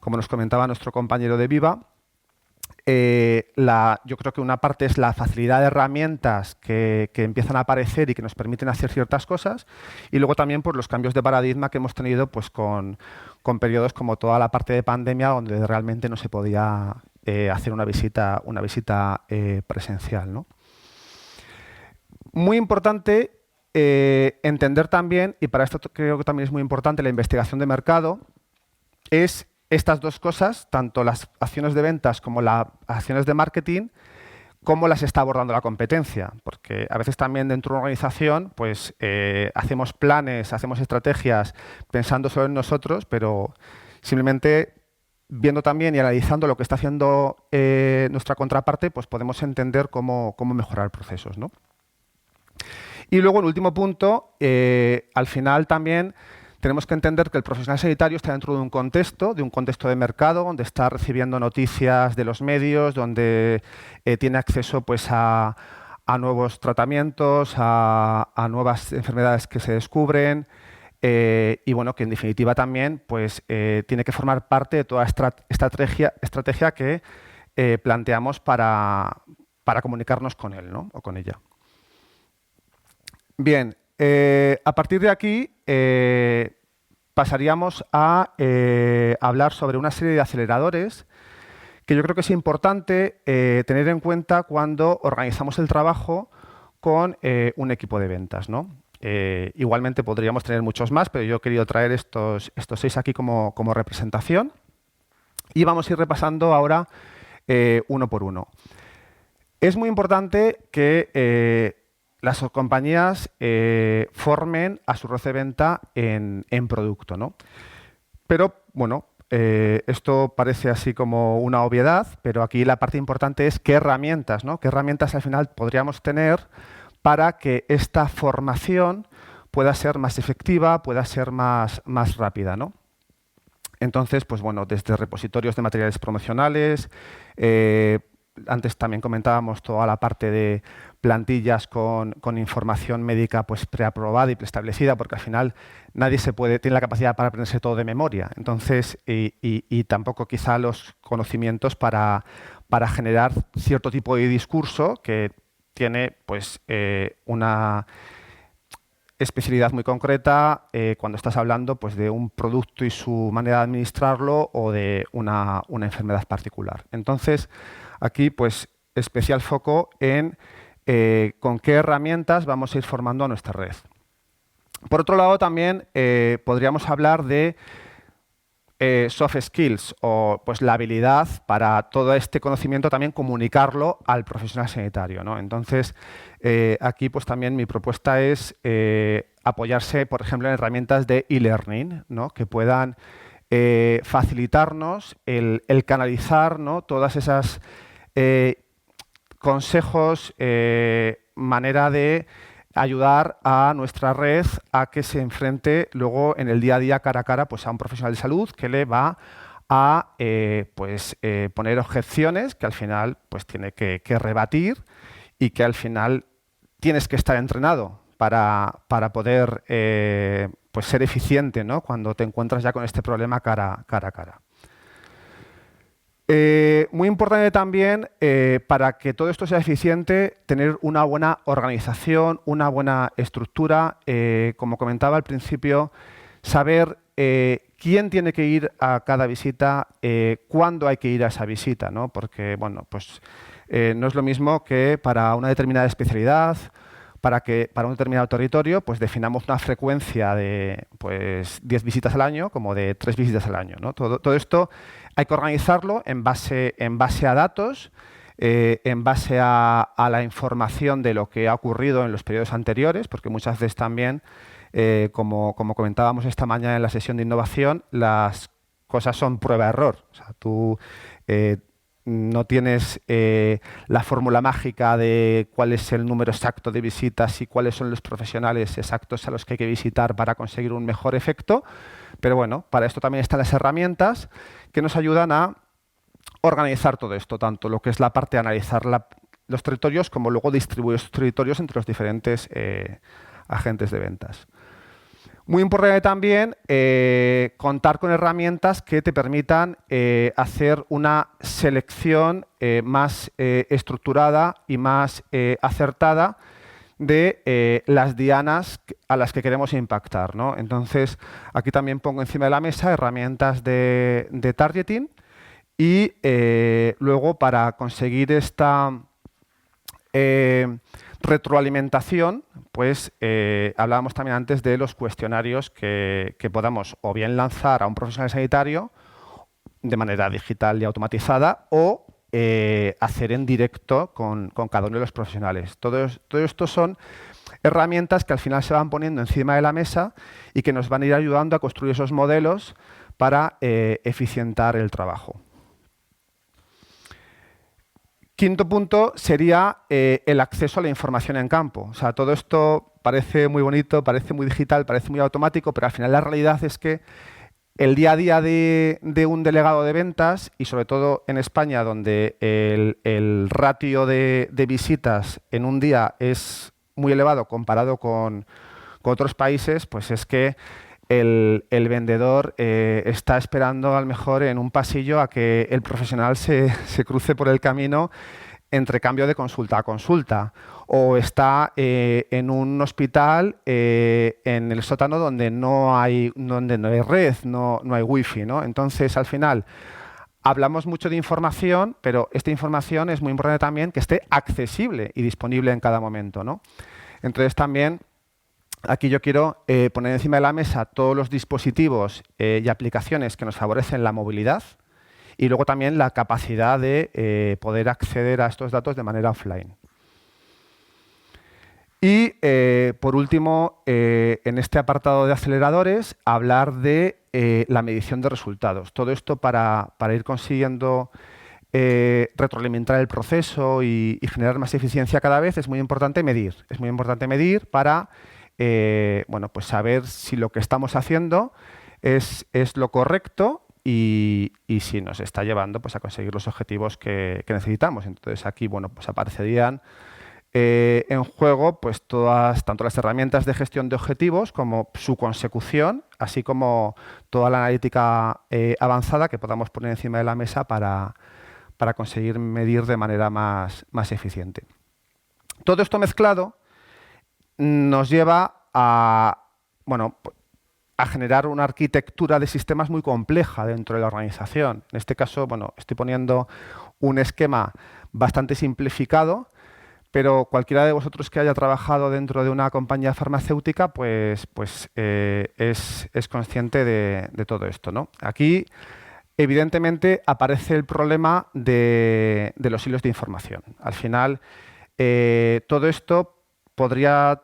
Speaker 8: nos comentaba nuestro compañero de Viva, yo creo que una parte es la facilidad de herramientas que empiezan a aparecer y que nos permiten hacer ciertas cosas y luego también por los cambios de paradigma que hemos tenido pues, con periodos como toda la parte de pandemia donde realmente no se podía hacer una visita presencial, ¿no? Muy importante entender también, y para esto creo que también es muy importante la investigación de mercado, es estas dos cosas, tanto las acciones de ventas como las acciones de marketing, cómo las está abordando la competencia, porque a veces también dentro de una organización pues, hacemos planes, hacemos estrategias pensando solo en nosotros, pero simplemente viendo también y analizando lo que está haciendo nuestra contraparte, pues podemos entender cómo mejorar procesos, ¿no? Y luego, en último punto, al final también tenemos que entender que el profesional sanitario está dentro de un contexto de mercado, donde está recibiendo noticias de los medios, donde tiene acceso pues, a nuevos tratamientos, a nuevas enfermedades que se descubren, y bueno, que en definitiva también pues, tiene que formar parte de toda esta estrategia que planteamos para comunicarnos con él, ¿no? O con ella. Bien, a partir de aquí pasaríamos a hablar sobre una serie de aceleradores que yo creo que es importante tener en cuenta cuando organizamos el trabajo con un equipo de ventas, ¿no? Igualmente podríamos tener muchos más, pero yo he querido traer estos 6 aquí como representación y vamos a ir repasando ahora uno por uno. Es muy importante que las compañías formen a su red de venta en producto, ¿no? Pero, bueno, esto parece así como una obviedad, pero aquí la parte importante es qué herramientas, ¿no? Qué herramientas al final podríamos tener para que esta formación pueda ser más efectiva, pueda ser más rápida, ¿no? Entonces, pues bueno, desde repositorios de materiales promocionales, antes también comentábamos toda la parte de plantillas con información médica pues preaprobada y preestablecida, porque al final nadie tiene la capacidad para aprenderse todo de memoria. Entonces, y tampoco quizá los conocimientos para generar cierto tipo de discurso que tiene pues una especialidad muy concreta cuando estás hablando pues, de un producto y su manera de administrarlo o de una enfermedad particular. Entonces, aquí pues especial foco en con qué herramientas vamos a ir formando a nuestra red. Por otro lado, también podríamos hablar de soft skills o pues, la habilidad para todo este conocimiento también comunicarlo al profesional sanitario, ¿no? Entonces, aquí pues, también mi propuesta es apoyarse, por ejemplo, en herramientas de e-learning, ¿no? Que puedan facilitarnos el canalizar, ¿no? Todas esas consejos, manera de ayudar a nuestra red a que se enfrente luego en el día a día cara a cara pues, a un profesional de salud que le va a poner objeciones que al final pues, tiene que rebatir y que al final tienes que estar entrenado para poder pues, ser eficiente, ¿no? Cuando te encuentras ya con este problema cara a cara. Muy importante también, para que todo esto sea eficiente, tener una buena organización, una buena estructura. Como comentaba al principio, saber quién tiene que ir a cada visita, cuándo hay que ir a esa visita, ¿no? Porque bueno, pues, no es lo mismo que para una determinada especialidad, para un determinado territorio, pues definamos una frecuencia de pues, 10 visitas al año como de 3 visitas al año, ¿no? Todo esto hay que organizarlo en base a datos, en base a la información de lo que ha ocurrido en los periodos anteriores, porque muchas veces también, como comentábamos esta mañana en la sesión de innovación, las cosas son prueba-error. O sea, tú no tienes la fórmula mágica de cuál es el número exacto de visitas y cuáles son los profesionales exactos a los que hay que visitar para conseguir un mejor efecto, pero bueno, para esto también están las herramientas que nos ayudan a organizar todo esto, tanto lo que es la parte de analizar los territorios como luego distribuir esos territorios entre los diferentes agentes de ventas. Muy importante también contar con herramientas que te permitan hacer una selección más estructurada y más acertada de las dianas a las que queremos impactar, ¿no? Entonces, aquí también pongo encima de la mesa herramientas de targeting y luego para conseguir esta retroalimentación, pues hablábamos también antes de los cuestionarios que podamos o bien lanzar a un profesional sanitario de manera digital y automatizada o hacer en directo con cada uno de los profesionales. Todo esto son herramientas que al final se van poniendo encima de la mesa y que nos van a ir ayudando a construir esos modelos para eficientar el trabajo. Quinto punto sería el acceso a la información en campo. O sea, todo esto parece muy bonito, parece muy digital, parece muy automático, pero al final la realidad es que el día a día de un delegado de ventas, y sobre todo en España, donde el ratio de visitas en un día es muy elevado comparado con otros países, pues es que el vendedor está esperando a lo mejor en un pasillo a que el profesional se cruce por el camino entre cambio de consulta a consulta, o está en un hospital en el sótano donde no hay red, no hay wifi, ¿no? Entonces, al final, hablamos mucho de información, pero esta información es muy importante también que esté accesible y disponible en cada momento, ¿no? Entonces, también aquí yo quiero poner encima de la mesa todos los dispositivos y aplicaciones que nos favorecen la movilidad y luego también la capacidad de poder acceder a estos datos de manera offline. Y, por último, en este apartado de aceleradores, hablar de la medición de resultados. Todo esto para ir consiguiendo retroalimentar el proceso y generar más eficiencia cada vez, es muy importante medir. Es muy importante medir para bueno, pues saber si lo que estamos haciendo es lo correcto y si nos está llevando pues, a conseguir los objetivos que necesitamos. Entonces, aquí bueno, pues aparecerían en juego pues tanto las herramientas de gestión de objetivos como su consecución, así como toda la analítica avanzada que podamos poner encima de la mesa para conseguir medir de manera más eficiente. Todo esto mezclado nos lleva a generar una arquitectura de sistemas muy compleja dentro de la organización. En este caso, bueno, estoy poniendo un esquema bastante simplificado, pero cualquiera de vosotros que haya trabajado dentro de una compañía farmacéutica pues es consciente de todo esto, ¿no? Aquí, evidentemente, aparece el problema de los hilos de información. Al final, todo esto podría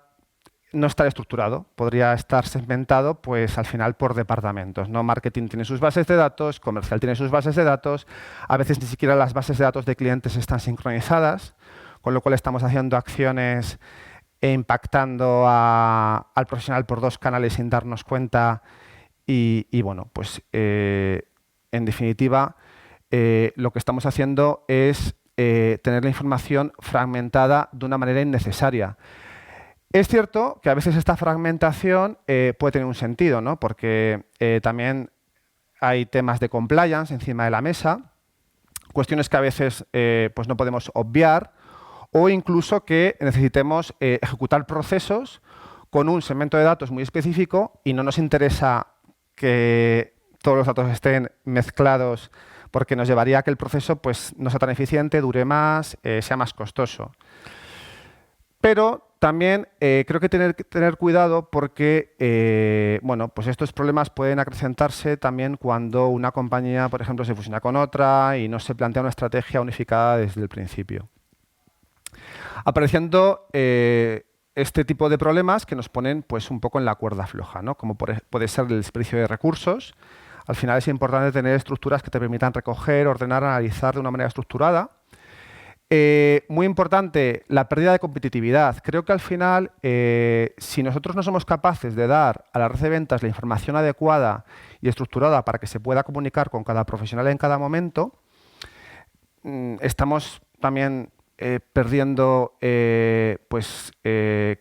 Speaker 8: no estar estructurado, podría estar segmentado pues al final por departamentos, ¿no? Marketing tiene sus bases de datos, comercial tiene sus bases de datos, a veces ni siquiera las bases de datos de clientes están sincronizadas, con lo cual estamos haciendo acciones e impactando al profesional por dos canales sin darnos cuenta y bueno, pues en definitiva lo que estamos haciendo es tener la información fragmentada de una manera innecesaria. Es cierto que a veces esta fragmentación puede tener un sentido, ¿no? Porque también hay temas de compliance encima de la mesa, cuestiones que a veces pues no podemos obviar o incluso que necesitemos ejecutar procesos con un segmento de datos muy específico y no nos interesa que todos los datos estén mezclados porque nos llevaría a que el proceso pues, no sea tan eficiente, dure más, sea más costoso. Pero también creo que tener cuidado porque bueno, pues estos problemas pueden acrecentarse también cuando una compañía, por ejemplo, se fusiona con otra y no se plantea una estrategia unificada desde el principio. Apareciendo este tipo de problemas que nos ponen pues, un poco en la cuerda floja, ¿no? Como puede ser el desperdicio de recursos. Al final es importante tener estructuras que te permitan recoger, ordenar, analizar de una manera estructurada. Muy importante, la pérdida de competitividad. Creo que al final, si nosotros no somos capaces de dar a la red de ventas la información adecuada y estructurada para que se pueda comunicar con cada profesional en cada momento, estamos también perdiendo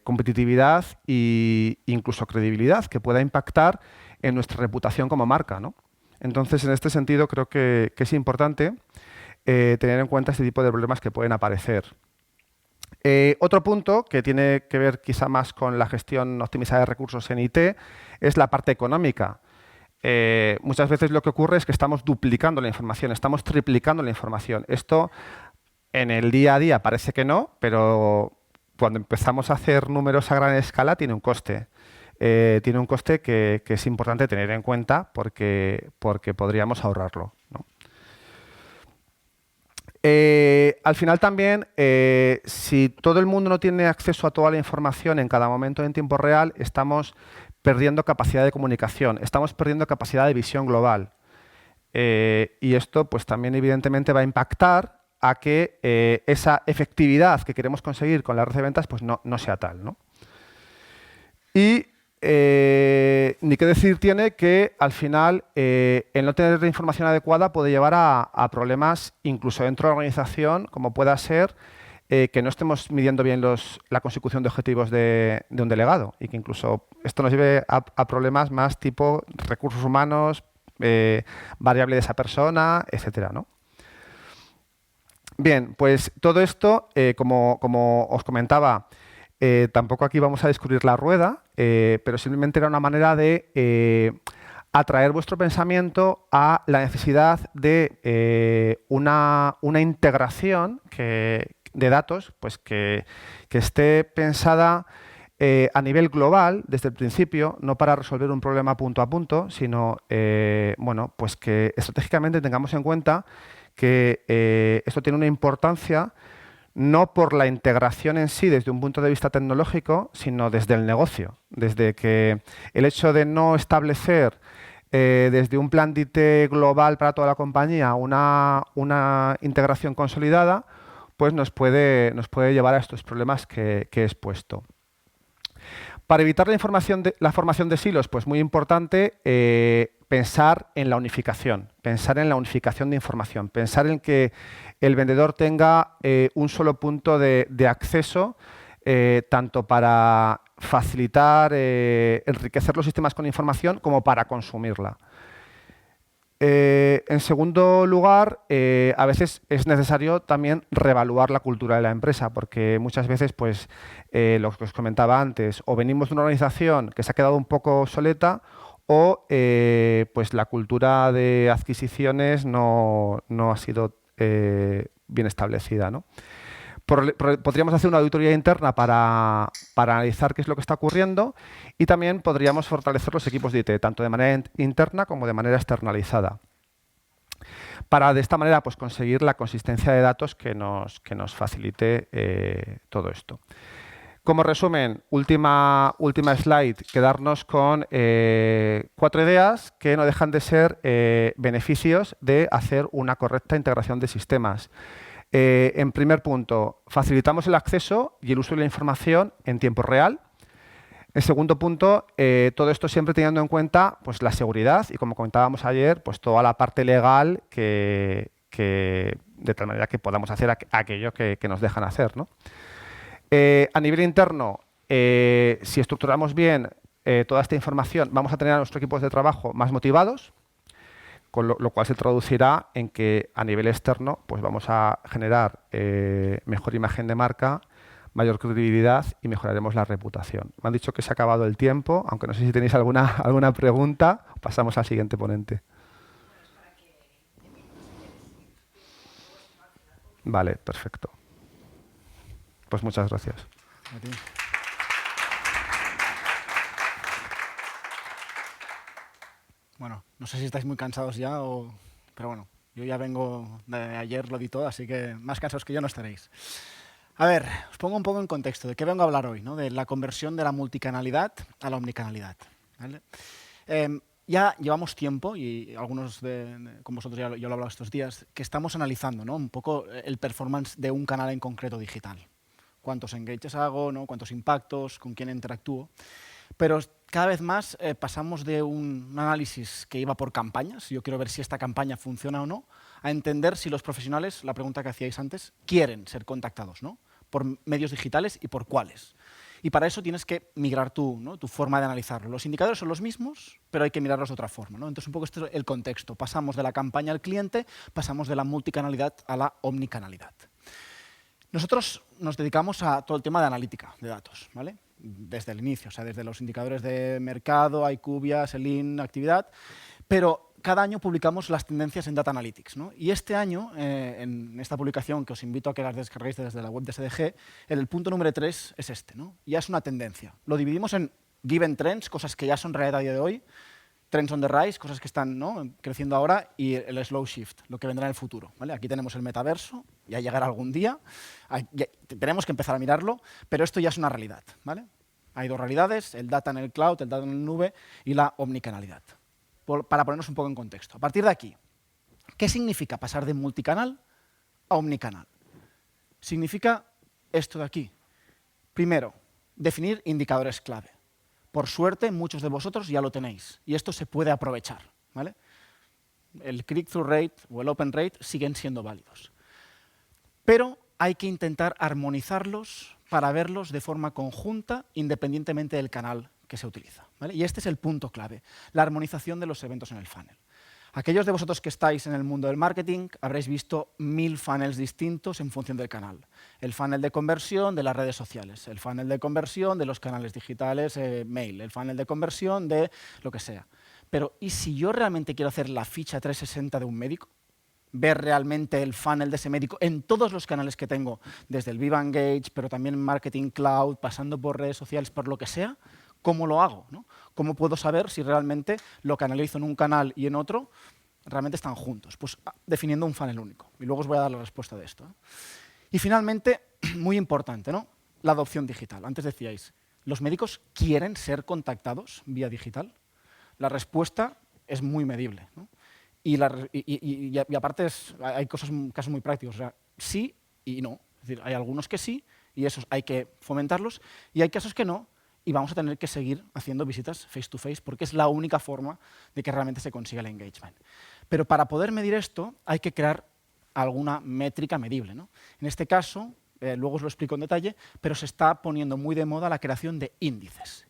Speaker 8: competitividad e incluso credibilidad que pueda impactar en nuestra reputación como marca, ¿no? Entonces, en este sentido, creo que es importante tener en cuenta este tipo de problemas que pueden aparecer. Otro punto que tiene que ver quizá más con la gestión optimizada de recursos en IT es la parte económica. Muchas veces lo que ocurre es que estamos duplicando la información, estamos triplicando la información. Esto en el día a día parece que no, pero cuando empezamos a hacer números a gran escala tiene un coste. Tiene un coste que es importante tener en cuenta porque podríamos ahorrarlo, ¿no? Al final también, si todo el mundo no tiene acceso a toda la información en cada momento en tiempo real, estamos perdiendo capacidad de comunicación, estamos perdiendo capacidad de visión global. Y esto pues también evidentemente va a impactar a que esa efectividad que queremos conseguir con la red de ventas pues no sea tal, ¿no? Y ni qué decir tiene que al final el no tener la información adecuada puede llevar a problemas incluso dentro de la organización, como pueda ser que no estemos midiendo bien la consecución de objetivos de un delegado y que incluso esto nos lleve a problemas más tipo recursos humanos, variable de esa persona, etcétera, ¿no? Bien, pues todo esto, como os comentaba, tampoco aquí vamos a descubrir la rueda, pero simplemente era una manera de atraer vuestro pensamiento a la necesidad de una integración de datos pues que esté pensada a nivel global desde el principio, no para resolver un problema punto a punto, sino bueno, pues que estratégicamente tengamos en cuenta que esto tiene una importancia no por la integración en sí desde un punto de vista tecnológico, sino desde el negocio. Desde que el hecho de no establecer desde un plan de IT global para toda la compañía una integración consolidada, pues nos puede llevar a estos problemas que he expuesto. Para evitar la formación de silos, pues muy importante pensar en la unificación de información, pensar en que el vendedor tenga un solo punto de acceso, tanto para facilitar, enriquecer los sistemas con información, como para consumirla. En segundo lugar, a veces es necesario también reevaluar la cultura de la empresa, porque muchas veces, pues, lo que os comentaba antes, o venimos de una organización que se ha quedado un poco obsoleta, o pues la cultura de adquisiciones no ha sido bien establecida, ¿no? Podríamos hacer una auditoría interna para analizar qué es lo que está ocurriendo y también podríamos fortalecer los equipos de IT, tanto de manera interna como de manera externalizada, para de esta manera pues, conseguir la consistencia de datos que nos facilite todo esto. Como resumen, última slide, quedarnos con 4 ideas que no dejan de ser beneficios de hacer una correcta integración de sistemas. En primer punto, facilitamos el acceso y el uso de la información en tiempo real. En segundo punto, todo esto siempre teniendo en cuenta pues, la seguridad y, como comentábamos ayer, pues, toda la parte legal de tal manera que podamos hacer aquello que nos dejan hacer, ¿no? A nivel interno, si estructuramos bien toda esta información, vamos a tener a nuestros equipos de trabajo más motivados, con lo cual se traducirá en que a nivel externo pues vamos a generar mejor imagen de marca, mayor credibilidad y mejoraremos la reputación. Me han dicho que se ha acabado el tiempo, aunque no sé si tenéis alguna pregunta, pasamos al siguiente ponente. Vale, perfecto. Pues muchas gracias.
Speaker 6: A ti. Bueno, no sé si estáis muy cansados ya, pero bueno, yo ya vengo de ayer, lo di todo, así que más cansados que yo no estaréis. A ver, os pongo un poco en contexto de qué vengo a hablar hoy, ¿no? De la conversión de la multicanalidad a la omnicanalidad, ¿vale? Ya llevamos tiempo, y algunos con vosotros yo lo he hablado estos días, que estamos analizando, ¿no? Un poco el performance de un canal en concreto digital. Cuántos engages hago, ¿no? Cuántos impactos, con quién interactúo. Pero cada vez más pasamos de un análisis que iba por campañas, yo quiero ver si esta campaña funciona o no, a entender si los profesionales, la pregunta que hacíais antes, quieren ser contactados, ¿no? Por medios digitales y por cuáles. Y para eso tienes que migrar tu forma de analizarlo. Los indicadores son los mismos, pero hay que mirarlos de otra forma, ¿no? Entonces, un poco este es el contexto. Pasamos de la campaña al cliente, pasamos de la multicanalidad a la omnicanalidad. Nosotros nos dedicamos a todo el tema de analítica de datos, ¿vale? Desde el inicio, o sea, desde los indicadores de mercado, IQVIA, Selin, actividad, pero cada año publicamos las tendencias en Data Analytics, ¿no? Y este año, en esta publicación, que os invito a que las descarguéis desde la web de SDG, el punto número 3 es este, ¿no? Ya es una tendencia. Lo dividimos en Given Trends, cosas que ya son realidad a día de hoy, Trends on the Rise, cosas que están, ¿no? creciendo ahora, y el Slow Shift, lo que vendrá en el futuro, ¿vale? Aquí tenemos el metaverso,
Speaker 9: ya llegará algún día, tenemos que empezar a mirarlo, pero esto ya es una realidad, ¿vale? Hay dos realidades, el data en el cloud, el data en la nube y la omnicanalidad. Para ponernos un poco en contexto. A partir de aquí, ¿qué significa pasar de multicanal a omnicanal? Significa esto de aquí. Primero, definir indicadores clave. Por suerte, muchos de vosotros ya lo tenéis y esto se puede aprovechar, ¿vale? El click-through rate o el open rate siguen siendo válidos. Pero hay que intentar armonizarlos para verlos de forma conjunta independientemente del canal que se utiliza, ¿vale? Y este es el punto clave, la armonización de los eventos en el funnel. Aquellos de vosotros que estáis en el mundo del marketing habréis visto 1000 funnels distintos en función del canal. El funnel de conversión de las redes sociales, el funnel de conversión de los canales digitales, mail, el funnel de conversión de lo que sea. Pero, ¿y si yo realmente quiero hacer la ficha 360 de un médico? Ver realmente el funnel de ese médico en todos los canales que tengo, desde el Viva Engage, pero también Marketing Cloud, pasando por redes sociales, por lo que sea. ¿Cómo lo hago, ¿no? ¿Cómo puedo saber si realmente lo que analizo en un canal y en otro realmente están juntos? Pues definiendo un funnel único. Y luego os voy a dar la respuesta de esto, ¿eh? Y finalmente, muy importante, ¿no? La adopción digital. Antes decíais, ¿los médicos quieren ser contactados vía digital? La respuesta es muy medible, ¿no? Y aparte hay casos muy prácticos. O sea, sí y no. Es decir, hay algunos que sí y esos hay que fomentarlos y hay casos que no. Y vamos a tener que seguir haciendo visitas face-to-face porque es la única forma de que realmente se consiga el engagement. Pero para poder medir esto hay que crear alguna métrica medible, ¿no? En este caso, luego os lo explico en detalle, pero se está poniendo muy de moda la creación de índices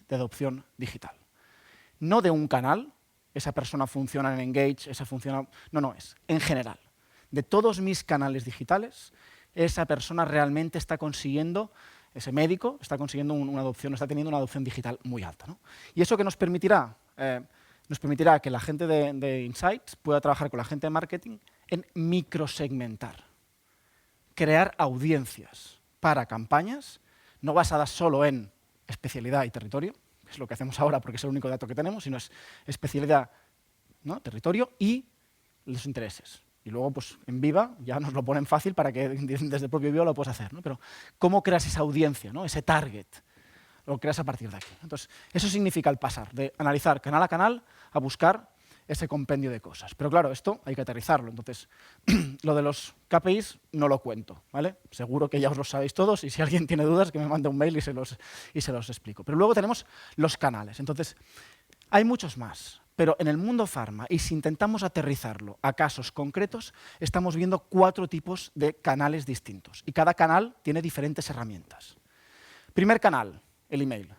Speaker 9: de adopción digital. No de un canal, esa persona funciona en Engage, esa funciona... No, es en general. De todos mis canales digitales, esa persona realmente está consiguiendo... Ese médico está consiguiendo una adopción, está teniendo una adopción digital muy alta, ¿no? ¿Y eso qué nos permitirá? Nos permitirá que la gente de Insights pueda trabajar con la gente de marketing en microsegmentar, crear audiencias para campañas no basadas solo en especialidad y territorio, que es lo que hacemos ahora porque es el único dato que tenemos, sino es especialidad, ¿no? Territorio y los intereses. Y luego, pues, en Viva ya nos lo ponen fácil para que desde el propio Viva lo puedas hacer, ¿no? Pero, ¿cómo creas esa audiencia, ¿no? Ese target? Lo creas a partir de aquí. Entonces, eso significa el pasar de analizar canal a canal a buscar ese compendio de cosas. Pero claro, esto hay que aterrizarlo. Entonces, lo de los KPIs no lo cuento, ¿vale? Seguro que ya os lo sabéis todos y si alguien tiene dudas que me mande un mail y se los explico. Pero luego tenemos los canales. Entonces, hay muchos más. Pero en el mundo farma, y si intentamos aterrizarlo a casos concretos, estamos viendo 4 tipos de canales distintos. Y cada canal tiene diferentes herramientas. Primer canal, el email.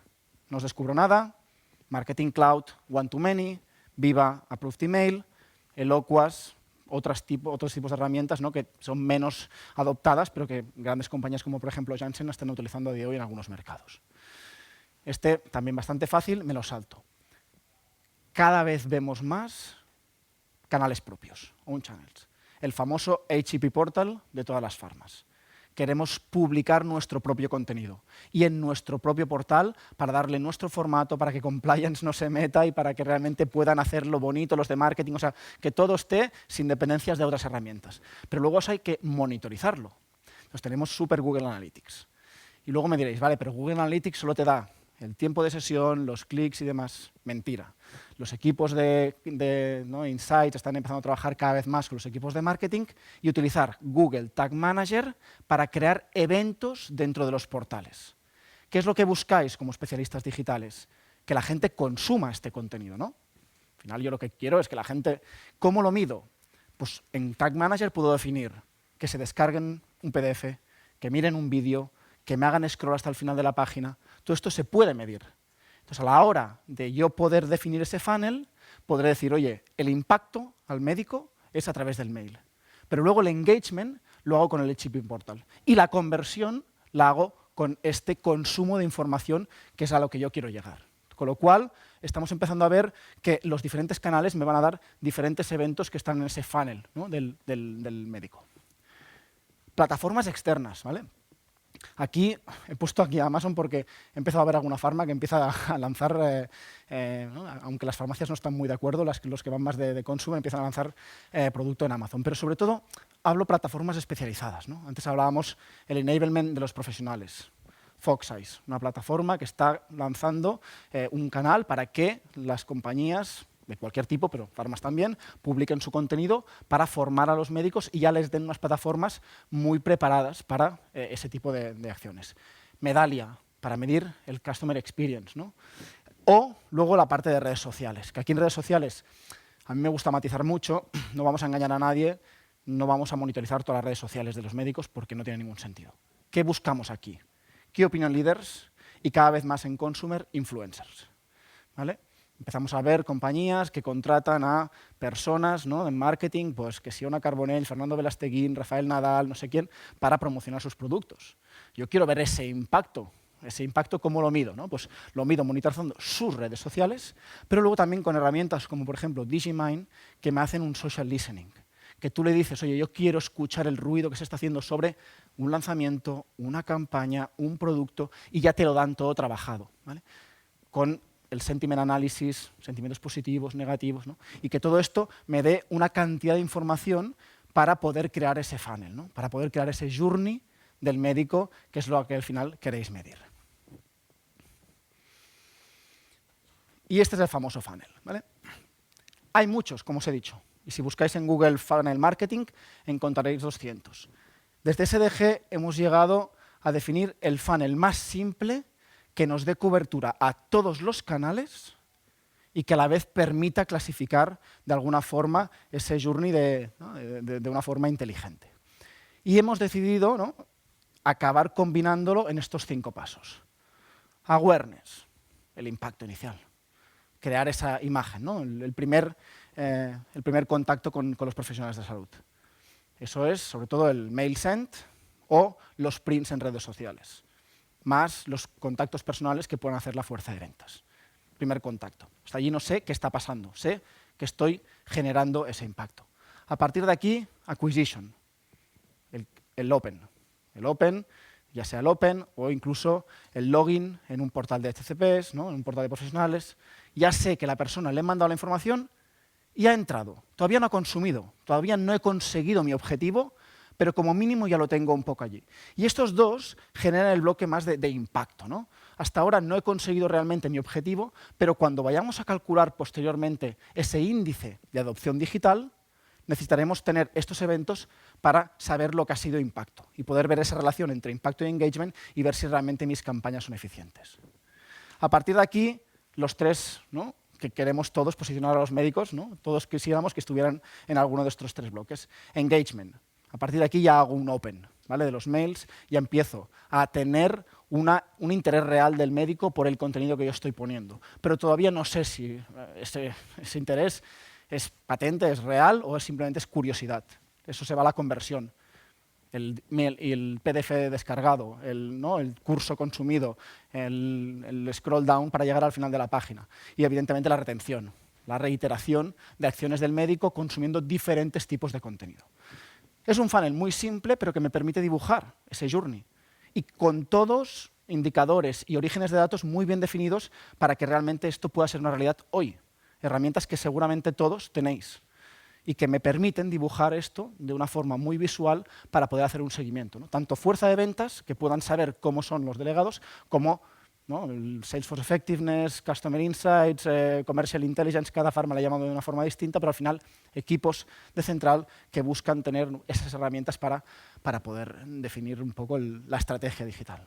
Speaker 9: No os descubro nada. Marketing Cloud, One-to-Many, Viva Approved Email, Eloquas, otros tipos de herramientas, ¿no? Que son menos adoptadas, pero que grandes compañías como, por ejemplo, Janssen están utilizando a día de hoy en algunos mercados. Este, también bastante fácil, me lo salto. Cada vez vemos más canales propios, own channels. El famoso HEP Portal de todas las farmas. Queremos publicar nuestro propio contenido y en nuestro propio portal para darle nuestro formato, para que compliance no se meta y para que realmente puedan hacerlo bonito los de marketing, o sea, que todo esté sin dependencias de otras herramientas. Pero luego hay que monitorizarlo. Entonces tenemos Super Google Analytics. Y luego me diréis, vale, pero Google Analytics solo te da el tiempo de sesión, los clics y demás. Mentira. Los equipos de Insights están empezando a trabajar cada vez más con los equipos de marketing y utilizar Google Tag Manager para crear eventos dentro de los portales. ¿Qué es lo que buscáis como especialistas digitales? Que la gente consuma este contenido, ¿no? Al final yo lo que quiero es que la gente... ¿Cómo lo mido? Pues en Tag Manager puedo definir que se descarguen un PDF, que miren un vídeo, que me hagan scroll hasta el final de la página. Todo esto se puede medir. Entonces, a la hora de yo poder definir ese funnel, podré decir, oye, el impacto al médico es a través del mail. Pero luego el engagement lo hago con el HEP Portal. Y la conversión la hago con este consumo de información que es a lo que yo quiero llegar. Con lo cual, estamos empezando a ver que los diferentes canales me van a dar diferentes eventos que están en ese funnel, ¿no? del médico. Plataformas externas, ¿vale? Aquí he puesto aquí a Amazon porque he empezado a ver alguna farma que empieza a lanzar, ¿no? Aunque las farmacias no están muy de acuerdo, los que van más de consumo empiezan a lanzar producto en Amazon. Pero sobre todo hablo plataformas especializadas, ¿no? Antes hablábamos el enablement de los profesionales. Foxeyes, una plataforma que está lanzando un canal para que las compañías de cualquier tipo, pero farmas también, publiquen su contenido para formar a los médicos y ya les den unas plataformas muy preparadas para ese tipo de acciones. Medallia, para medir el Customer Experience, ¿no? O luego la parte de redes sociales, que aquí en redes sociales a mí me gusta matizar mucho, no vamos a engañar a nadie, no vamos a monitorizar todas las redes sociales de los médicos porque no tiene ningún sentido. ¿Qué buscamos aquí? Key Opinion Leaders y cada vez más en Consumer, influencers, ¿vale? Empezamos a ver compañías que contratan a personas, ¿no?, en marketing, pues que si Ona Carbonell, Fernando Velasteguín, Rafael Nadal, no sé quién, para promocionar sus productos. Yo quiero ver ese impacto ¿cómo lo mido? ¿No? Pues lo mido monitorizando sus redes sociales, pero luego también con herramientas como por ejemplo Digimind, que me hacen un social listening, que tú le dices, oye, yo quiero escuchar el ruido que se está haciendo sobre un lanzamiento, una campaña, un producto, y ya te lo dan todo trabajado, ¿vale? Con el sentiment analysis, sentimientos positivos, negativos, ¿no? Y que todo esto me dé una cantidad de información para poder crear ese funnel, ¿no? Para poder crear ese journey del médico, que es lo que al final queréis medir. Y este es el famoso funnel, ¿vale? Hay muchos, como os he dicho, y si buscáis en Google Funnel Marketing encontraréis 200. Desde SDG hemos llegado a definir el funnel más simple que nos dé cobertura a todos los canales y que a la vez permita clasificar de alguna forma ese journey de una forma inteligente. Y hemos decidido, ¿no?, acabar combinándolo en estos 5 pasos. Awareness, el impacto inicial. Crear esa imagen, ¿no?, el primer contacto con los profesionales de salud. Eso es, sobre todo, el mail sent o los prints en redes sociales, más los contactos personales que pueden hacer la fuerza de ventas. Primer contacto. Hasta allí no sé qué está pasando, sé que estoy generando ese impacto. A partir de aquí, acquisition, el open. El open, ya sea el open o incluso el login en un portal de HCPs, ¿no?, en un portal de profesionales. Ya sé que la persona le he mandado la información y ha entrado. Todavía no ha consumido, todavía no he conseguido mi objetivo, pero como mínimo ya lo tengo un poco allí. Y estos dos generan el bloque más de impacto, ¿no? Hasta ahora no he conseguido realmente mi objetivo, pero cuando vayamos a calcular posteriormente ese índice de adopción digital, necesitaremos tener estos eventos para saber lo que ha sido impacto y poder ver esa relación entre impacto y engagement y ver si realmente mis campañas son eficientes. A partir de aquí, los 3, ¿no?, que queremos todos posicionar a los médicos, ¿no?, todos quisiéramos que estuvieran en alguno de estos 3 bloques. Engagement. A partir de aquí ya hago un open, ¿vale?, de los mails, ya empiezo a tener un interés real del médico por el contenido que yo estoy poniendo. Pero todavía no sé si ese interés es patente, es real o simplemente es curiosidad. Eso se va a la conversión. El PDF descargado, el curso consumido, el scroll down para llegar al final de la página. Y evidentemente la retención, la reiteración de acciones del médico consumiendo diferentes tipos de contenido. Es un funnel muy simple, pero que me permite dibujar ese journey. Y con todos indicadores y orígenes de datos muy bien definidos para que realmente esto pueda ser una realidad hoy. Herramientas que seguramente todos tenéis y que me permiten dibujar esto de una forma muy visual para poder hacer un seguimiento, ¿no? Tanto fuerza de ventas, que puedan saber cómo son los delegados, como, ¿no?, el Salesforce Effectiveness, Customer Insights, Commercial Intelligence, cada farma la llama de una forma distinta, pero al final equipos de central que buscan tener esas herramientas para poder definir un poco la estrategia digital.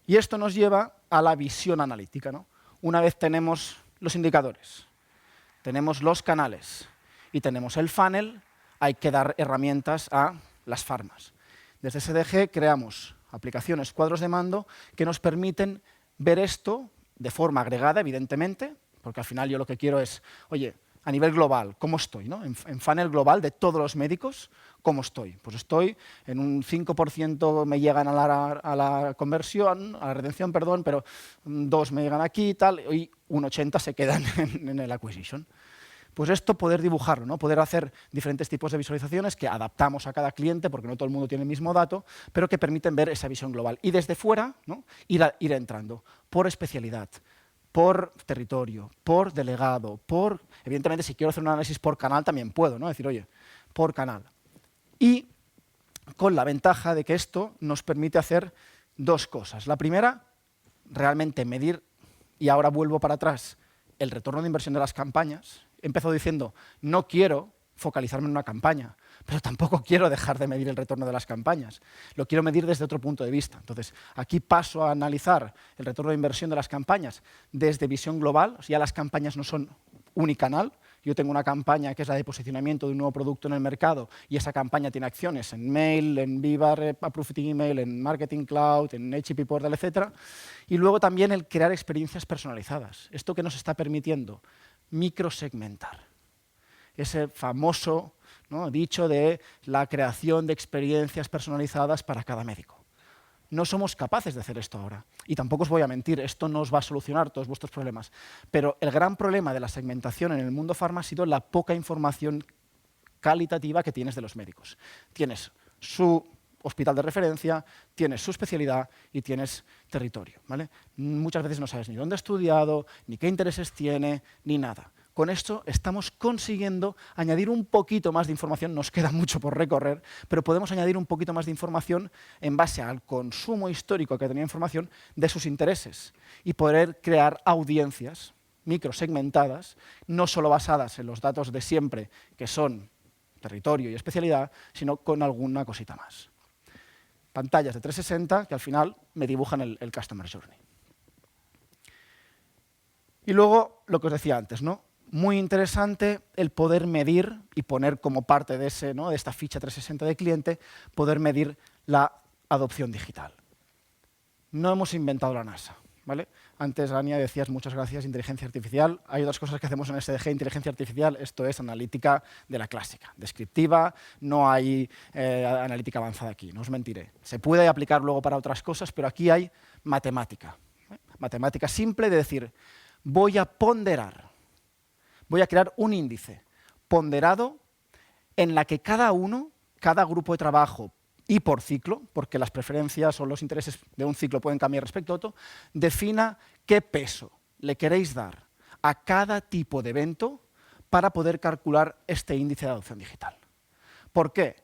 Speaker 9: Y esto nos lleva a la visión analítica, ¿no? Una vez tenemos los indicadores, tenemos los canales y tenemos el funnel, hay que dar herramientas a las farmas. Desde SDG creamos aplicaciones, cuadros de mando, que nos permiten ver esto de forma agregada, evidentemente, porque al final yo lo que quiero es, oye, a nivel global, ¿cómo estoy, ¿no? En funnel global de todos los médicos, ¿cómo estoy? Pues estoy en un 5% me llegan a la conversión, a la retención, perdón, pero 2 me llegan aquí y tal, y un 80% se quedan en el acquisition. Pues esto poder dibujarlo, ¿no? Poder hacer diferentes tipos de visualizaciones que adaptamos a cada cliente, porque no todo el mundo tiene el mismo dato, pero que permiten ver esa visión global. Y desde fuera, ¿no? ir entrando por especialidad, por territorio, por delegado, evidentemente, si quiero hacer un análisis por canal también puedo, ¿no? Decir, oye, por canal. Y con la ventaja de que esto nos permite hacer dos cosas. La primera, realmente medir, y ahora vuelvo para atrás, el retorno de inversión de las campañas. He empezado diciendo, no quiero focalizarme en una campaña, pero tampoco quiero dejar de medir el retorno de las campañas. Lo quiero medir desde otro punto de vista. Entonces, aquí paso a analizar el retorno de inversión de las campañas desde visión global. O sea, ya las campañas no son unicanal. Yo tengo una campaña que es la de posicionamiento de un nuevo producto en el mercado y esa campaña tiene acciones en Mail, en Viva, Approved Email, en Marketing Cloud, en HTTP Portal, etc. Y luego también el crear experiencias personalizadas. Esto que nos está permitiendo microsegmentar. Ese famoso, ¿no?, dicho de la creación de experiencias personalizadas para cada médico. No somos capaces de hacer esto ahora. Y tampoco os voy a mentir, esto no os va a solucionar todos vuestros problemas. Pero el gran problema de la segmentación en el mundo farma ha sido la poca información calitativa que tienes de los médicos. Tienes su hospital de referencia, tienes su especialidad y tienes territorio, ¿vale? Muchas veces no sabes ni dónde ha estudiado, ni qué intereses tiene, ni nada. Con esto estamos consiguiendo añadir un poquito más de información, nos queda mucho por recorrer, pero podemos añadir un poquito más de información en base al consumo histórico que tenía información de sus intereses y poder crear audiencias microsegmentadas, no solo basadas en los datos de siempre, que son territorio y especialidad, sino con alguna cosita más. Pantallas de 360 que al final me dibujan el Customer Journey. Y luego, lo que os decía antes, ¿no? Muy interesante el poder medir y poner como parte de esta ficha 360 de cliente, poder medir la adopción digital. No hemos inventado la NASA, ¿vale? Antes, Ania, decías muchas gracias, inteligencia artificial. Hay otras cosas que hacemos en SDG, inteligencia artificial, esto es analítica de la clásica, descriptiva, no hay analítica avanzada aquí, no os mentiré. Se puede aplicar luego para otras cosas, pero aquí hay matemática. Matemática simple de decir, voy a ponderar. Voy a crear un índice ponderado en la que cada grupo de trabajo y por ciclo, porque las preferencias o los intereses de un ciclo pueden cambiar respecto a otro, defina qué peso le queréis dar a cada tipo de evento para poder calcular este índice de adopción digital. ¿Por qué?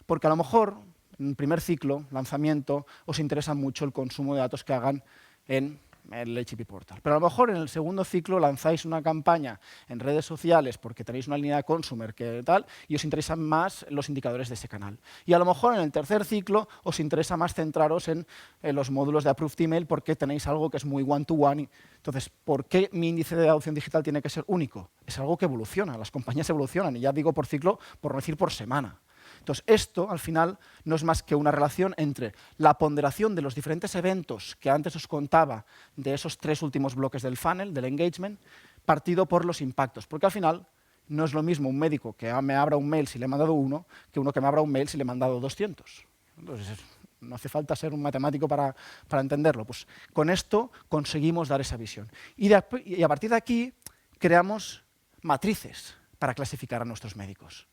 Speaker 9: Porque a lo mejor en el primer ciclo, lanzamiento, os interesa mucho el consumo de datos que hagan en el HTTP Portal. Pero a lo mejor en el segundo ciclo lanzáis una campaña en redes sociales porque tenéis una línea de consumer que tal y os interesan más los indicadores de ese canal. Y a lo mejor en el tercer ciclo os interesa más centraros en los módulos de Approved Email porque tenéis algo que es muy one-to-one. Entonces, ¿por qué mi índice de adopción digital tiene que ser único? Es algo que evoluciona, las compañías evolucionan, y ya digo por ciclo, por no decir por semana. Entonces, esto, al final, no es más que una relación entre la ponderación de los diferentes eventos que antes os contaba de esos 3 últimos bloques del funnel, del engagement, partido por los impactos. Porque al final no es lo mismo un médico que me abra un mail si le he mandado 1 que uno que me abra un mail si le he mandado 200. Entonces, no hace falta ser un matemático para entenderlo. Pues con esto conseguimos dar esa visión. Y a partir de aquí creamos matrices para clasificar a nuestros médicos.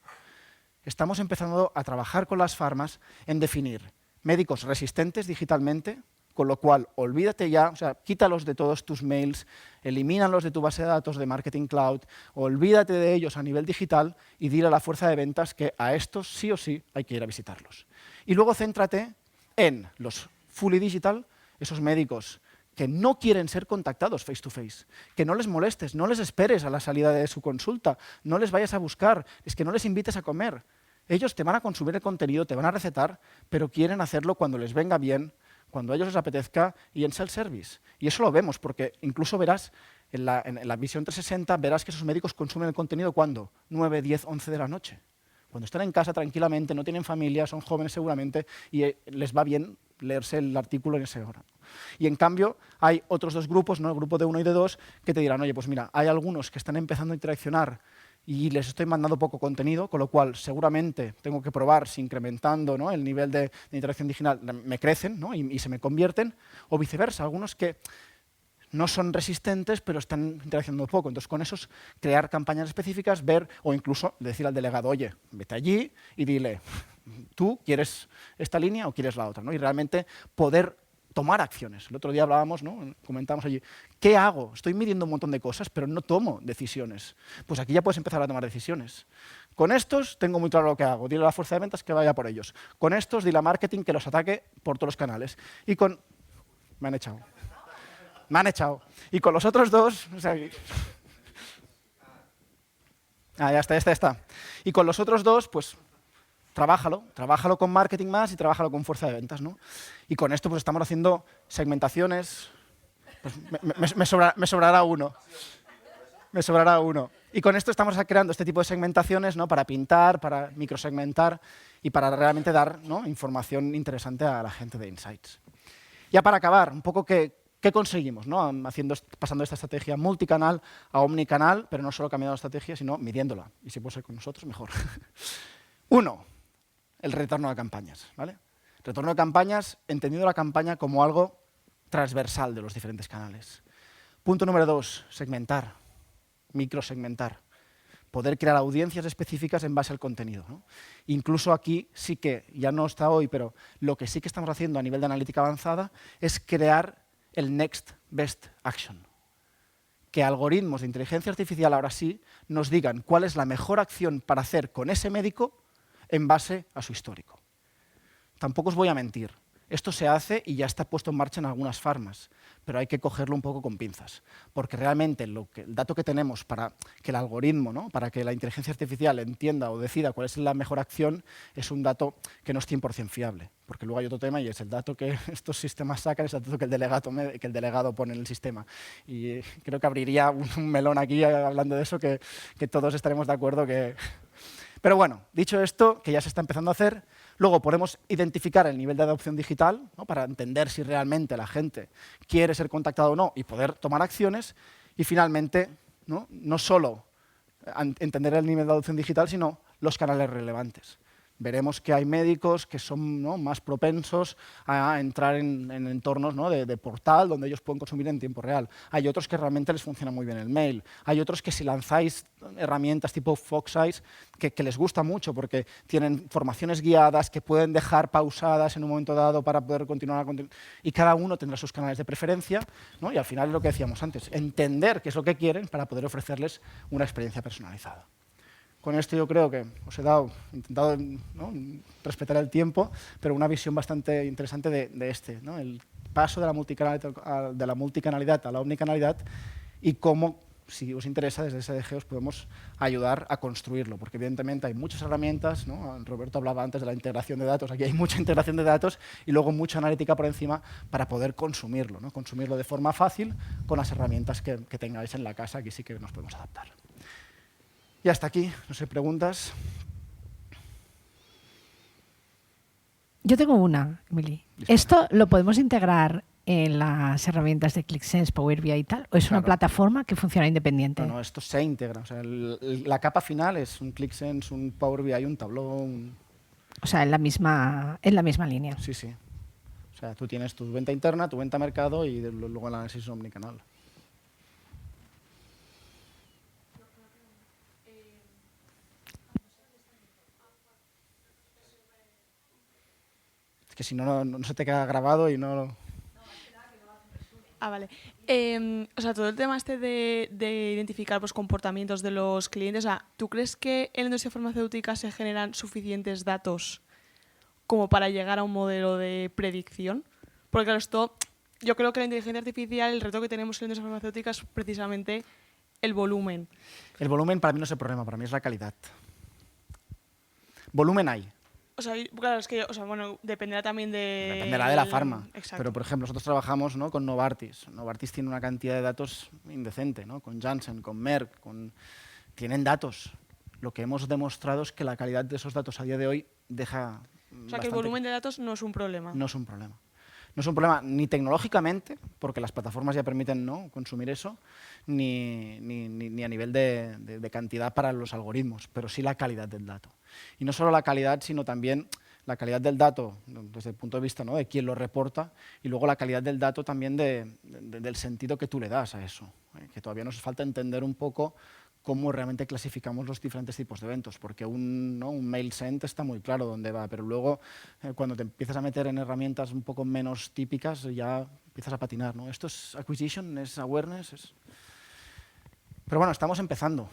Speaker 9: Estamos empezando a trabajar con las farmas en definir médicos resistentes digitalmente, con lo cual olvídate ya, o sea, quítalos de todos tus mails, elimínalos de tu base de datos de Marketing Cloud, olvídate de ellos a nivel digital y dile a la fuerza de ventas que a estos sí o sí hay que ir a visitarlos. Y luego céntrate en los fully digital, esos médicos que no quieren ser contactados face to face, que no les molestes, no les esperes a la salida de su consulta, no les vayas a buscar, es que no les invites a comer. Ellos te van a consumir el contenido, te van a recetar, pero quieren hacerlo cuando les venga bien, cuando a ellos les apetezca y en self-service. Y eso lo vemos, porque incluso verás en la visión 360, verás que esos médicos consumen el contenido ¿cuándo? 9, 10, 11 de la noche. Cuando están en casa tranquilamente, no tienen familia, son jóvenes seguramente, y les va bien leerse el artículo en esa hora. Y en cambio hay otros 2 grupos, ¿no? El grupo de 1 y de 2, que te dirán, oye, pues mira, hay algunos que están empezando a interaccionar y les estoy mandando poco contenido, con lo cual seguramente tengo que probar si incrementando, ¿no?, el nivel de interacción digital me crecen, ¿no?, y se me convierten, o viceversa, algunos que no son resistentes, pero están interaccionando poco. Entonces, con eso es crear campañas específicas, ver o incluso decir al delegado, oye, vete allí y dile, ¿tú quieres esta línea o quieres la otra? ¿no? Y realmente poder tomar acciones. El otro día hablábamos, ¿no? Comentábamos allí, ¿qué hago? Estoy midiendo un montón de cosas, pero no tomo decisiones. Pues aquí ya puedes empezar a tomar decisiones. Con estos tengo muy claro lo que hago. Dile a la fuerza de ventas que vaya por ellos. Con estos dile a marketing que los ataque por todos los canales. Y con... Me han echado. Me han echado. Y con los otros dos... O sea, ya está. Y con los otros dos, pues... Trabájalo con marketing más y trabájalo con fuerza de ventas, ¿no? Y con esto pues estamos haciendo segmentaciones. Pues me sobrará uno. Me sobrará uno. Y con esto estamos creando este tipo de segmentaciones, ¿no? Para pintar, para microsegmentar y para realmente dar, ¿no? Información interesante a la gente de Insights. Ya para acabar, un poco qué conseguimos, ¿no? Pasando esta estrategia multicanal a omnicanal, pero no solo cambiando la estrategia, sino midiéndola. Y si puede ser con nosotros, mejor. 1. El retorno de campañas, ¿vale? Retorno de campañas, entendiendo la campaña como algo transversal de los diferentes canales. Punto número 2, segmentar, microsegmentar. Poder crear audiencias específicas en base al contenido, ¿no? Incluso aquí sí que, ya no está hoy, pero lo que sí que estamos haciendo a nivel de analítica avanzada es crear el next best action. Que algoritmos de inteligencia artificial ahora sí nos digan cuál es la mejor acción para hacer con ese médico en base a su histórico. Tampoco os voy a mentir, esto se hace y ya está puesto en marcha en algunas farmas, pero hay que cogerlo un poco con pinzas, porque realmente el dato que tenemos para que el algoritmo, ¿no? Para que la inteligencia artificial entienda o decida cuál es la mejor acción, es un dato que no es 100% fiable, porque luego hay otro tema y es el dato que estos sistemas sacan, es el dato que el delegado pone en el sistema. Y creo que abriría un melón aquí hablando de eso que todos estaremos de acuerdo que... Pero bueno, dicho esto, que ya se está empezando a hacer, luego podemos identificar el nivel de adopción digital, ¿no? Para entender si realmente la gente quiere ser contactada o no y poder tomar acciones. Y finalmente, no solo entender el nivel de adopción digital, sino los canales relevantes. Veremos que hay médicos que son, ¿no? más propensos a entrar en entornos, ¿no? de portal donde ellos pueden consumir en tiempo real. Hay otros que realmente les funciona muy bien el mail. Hay otros que si lanzáis herramientas tipo Foxeyes que les gusta mucho porque tienen formaciones guiadas que pueden dejar pausadas en un momento dado para poder continuar. Y cada uno tendrá sus canales de preferencia, ¿no? Y al final es lo que decíamos antes, entender qué es lo que quieren para poder ofrecerles una experiencia personalizada. Con esto yo creo que os he intentado, ¿no? respetar el tiempo, pero una visión bastante interesante de este, ¿no? El paso de la multicanalidad a la omnicanalidad y cómo, si os interesa, desde SDG os podemos ayudar a construirlo, porque evidentemente hay muchas herramientas, ¿no? Roberto hablaba antes de la integración de datos, aquí hay mucha integración de datos y luego mucha analítica por encima para poder consumirlo, ¿no? Consumirlo de forma fácil con las herramientas que tengáis en la casa, aquí sí que nos podemos adaptar. Y hasta aquí, no sé, preguntas.
Speaker 5: Yo tengo una, Emily.
Speaker 9: Dispara.
Speaker 5: ¿Esto lo podemos integrar en las herramientas de ClickSense, Power BI y tal? ¿O es una plataforma que funciona independiente?
Speaker 9: No, esto se integra. O sea, la capa final es un ClickSense, un Power BI, un Tableau.
Speaker 5: O sea, en la misma línea.
Speaker 9: Sí, sí. O sea, tú tienes tu venta interna, tu venta mercado y luego el análisis omnicanal. Es que si no, no se te queda grabado y no...
Speaker 2: Ah, vale. O sea, todo el tema este de identificar pues, comportamientos de los clientes, o sea, ¿tú crees que en la industria farmacéutica se generan suficientes datos como para llegar a un modelo de predicción? Porque claro, esto, yo creo que la inteligencia artificial, el reto que tenemos en la industria farmacéutica es precisamente el volumen.
Speaker 9: El volumen para mí no es el problema, para mí es la calidad. Volumen hay.
Speaker 2: O sea, claro, es que, o sea, bueno, dependerá también de...
Speaker 9: Dependerá de la farma.
Speaker 2: Exacto.
Speaker 9: Pero, por ejemplo, nosotros trabajamos, ¿no? con Novartis. Novartis tiene una cantidad de datos indecente, ¿no? Con Janssen, con Merck, tienen datos. Lo que hemos demostrado es que la calidad de esos datos a día de hoy deja...
Speaker 2: O sea, que el volumen de datos no es un problema.
Speaker 9: No es un problema. No es un problema ni tecnológicamente, porque las plataformas ya permiten, ¿no? consumir eso, ni a nivel de cantidad para los algoritmos, pero sí la calidad del dato. Y no solo la calidad, sino también la calidad del dato desde el punto de vista, ¿no?, de quién lo reporta, y luego la calidad del dato también del sentido que tú le das a eso, que todavía nos falta entender un poco cómo realmente clasificamos los diferentes tipos de eventos, porque un mail send está muy claro dónde va, pero luego cuando te empiezas a meter en herramientas un poco menos típicas ya empiezas a patinar, ¿no? Esto es acquisition, es awareness, Pero bueno, estamos empezando.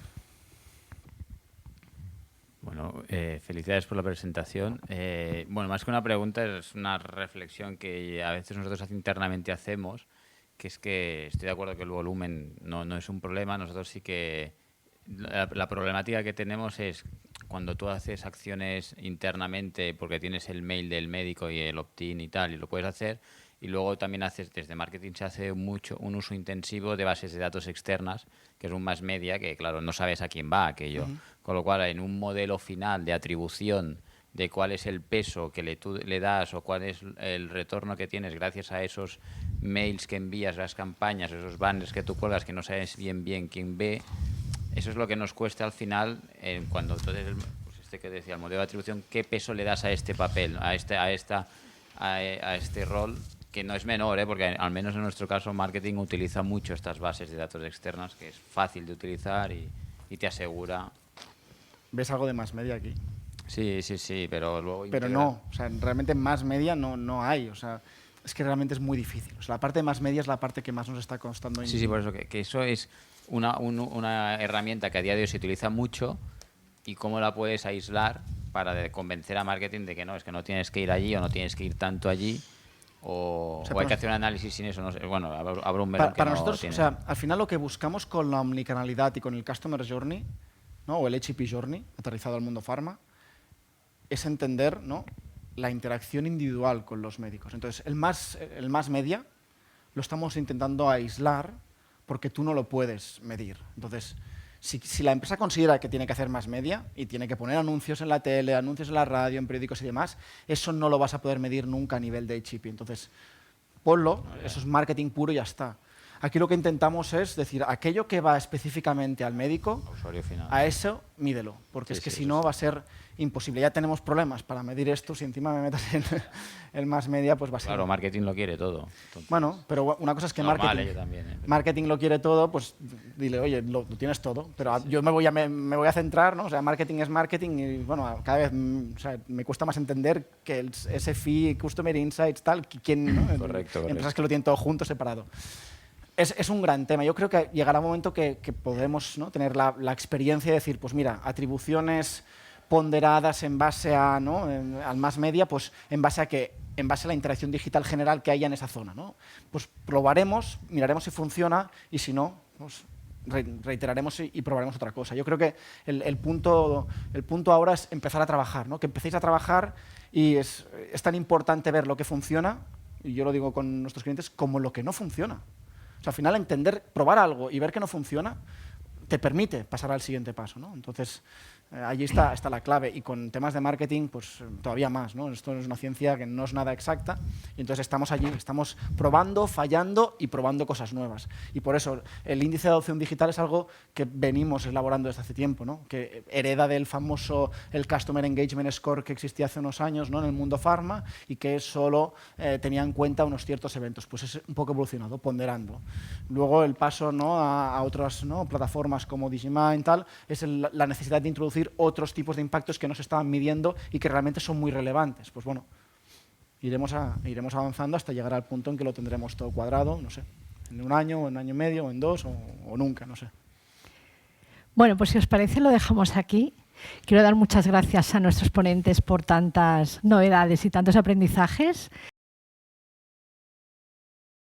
Speaker 3: Bueno, felicidades por la presentación. Bueno, más que una pregunta, es una reflexión que a veces nosotros internamente hacemos, que es que estoy de acuerdo que el volumen no es un problema. Nosotros sí que la problemática que tenemos es cuando tú haces acciones internamente porque tienes el mail del médico y el opt-in y tal, y lo puedes hacer, y luego también desde marketing se hace un uso intensivo de bases de datos externas, que es un mass media, que claro, no sabes a quién va aquello. Con lo cual, en un modelo final de atribución de cuál es el peso que tú le das o cuál es el retorno que tienes gracias a esos mails que envías, las campañas, esos banners que tú cuelgas que no sabes bien quién ve, eso es lo que nos cuesta al final cuando entonces que decía el modelo de atribución, qué peso le das a este papel, a este rol, que no es menor, porque al menos en nuestro caso marketing utiliza mucho estas bases de datos externas, que es fácil de utilizar y te asegura.
Speaker 9: ¿Ves algo de más media aquí?
Speaker 3: Sí, pero luego...
Speaker 9: Pero no, o sea, realmente más media no hay, o sea, es que realmente es muy difícil. O sea, la parte de más media es la parte que más nos está costando.
Speaker 3: Sí, por eso que eso es una herramienta que a día de hoy se utiliza mucho, y cómo la puedes aislar para convencer a marketing de que no tienes que ir allí o no tienes que ir tanto allí, o hay que hacer un análisis sin eso. No sé. Bueno, habrá un melón
Speaker 9: para nosotros, o sea, al final lo que buscamos con la omnicanalidad y con el Customer Journey, ¿no?, o el HCP Journey, aterrizado al mundo pharma, es entender, ¿no?, la interacción individual con los médicos. Entonces, el más media lo estamos intentando aislar porque tú no lo puedes medir. Entonces, si la empresa considera que tiene que hacer más media y tiene que poner anuncios en la tele, anuncios en la radio, en periódicos y demás, eso no lo vas a poder medir nunca a nivel de HCP. Entonces, ponlo, eso es marketing puro y ya está. Aquí lo que intentamos es decir, aquello que va específicamente al médico,
Speaker 3: usuario final,
Speaker 9: a eso mídelo, porque es que si no va a ser imposible. Ya tenemos problemas para medir esto, si encima me metas en el más media, pues va a ser...
Speaker 3: Claro, marketing lo quiere todo. Entonces,
Speaker 9: bueno, pero una cosa es que marketing lo quiere todo, pues dile, oye, lo tienes todo, pero yo me voy a centrar, ¿no? O sea, marketing es marketing y, bueno, cada vez me cuesta más entender que el SFI, Customer Insights, tal, ¿quién, no?
Speaker 3: Correcto.
Speaker 9: Empresas que lo tienen todo junto, separado. Es un gran tema. Yo creo que llegará un momento que podremos, ¿no?, tener la experiencia de decir, pues mira, atribuciones ponderadas en base a, al más media, pues en base a la interacción digital general que haya en esa zona, ¿no? Pues probaremos, miraremos si funciona y si no, pues reiteraremos y probaremos otra cosa. Yo creo que el punto ahora es empezar a trabajar, ¿no? Que empecéis a trabajar, y es tan importante ver lo que funciona, y yo lo digo con nuestros clientes, como lo que no funciona. O sea, al final entender, probar algo y ver que no funciona, te permite pasar al siguiente paso, ¿no? Entonces, allí está la clave, y con temas de marketing, pues todavía más, ¿no? Esto es una ciencia que no es nada exacta, y entonces estamos allí, estamos probando, fallando y probando cosas nuevas. Y por eso el índice de adopción digital es algo que venimos elaborando desde hace tiempo, ¿no? Que hereda del famoso el Customer Engagement Score que existía hace unos años, ¿no?, en el mundo pharma, y que solo tenía en cuenta unos ciertos eventos. Pues es un poco evolucionado, ponderando. Luego el paso, ¿no?, a otras, ¿no?, plataformas como Digimind, tal, es la necesidad de introducir otros tipos de impactos que no se estaban midiendo y que realmente son muy relevantes. Pues bueno, iremos avanzando hasta llegar al punto en que lo tendremos todo cuadrado, no sé, en un año, o en un año y medio, o en dos, o nunca, no sé.
Speaker 5: Bueno, pues si os parece lo dejamos aquí. Quiero dar muchas gracias a nuestros ponentes por tantas novedades y tantos aprendizajes.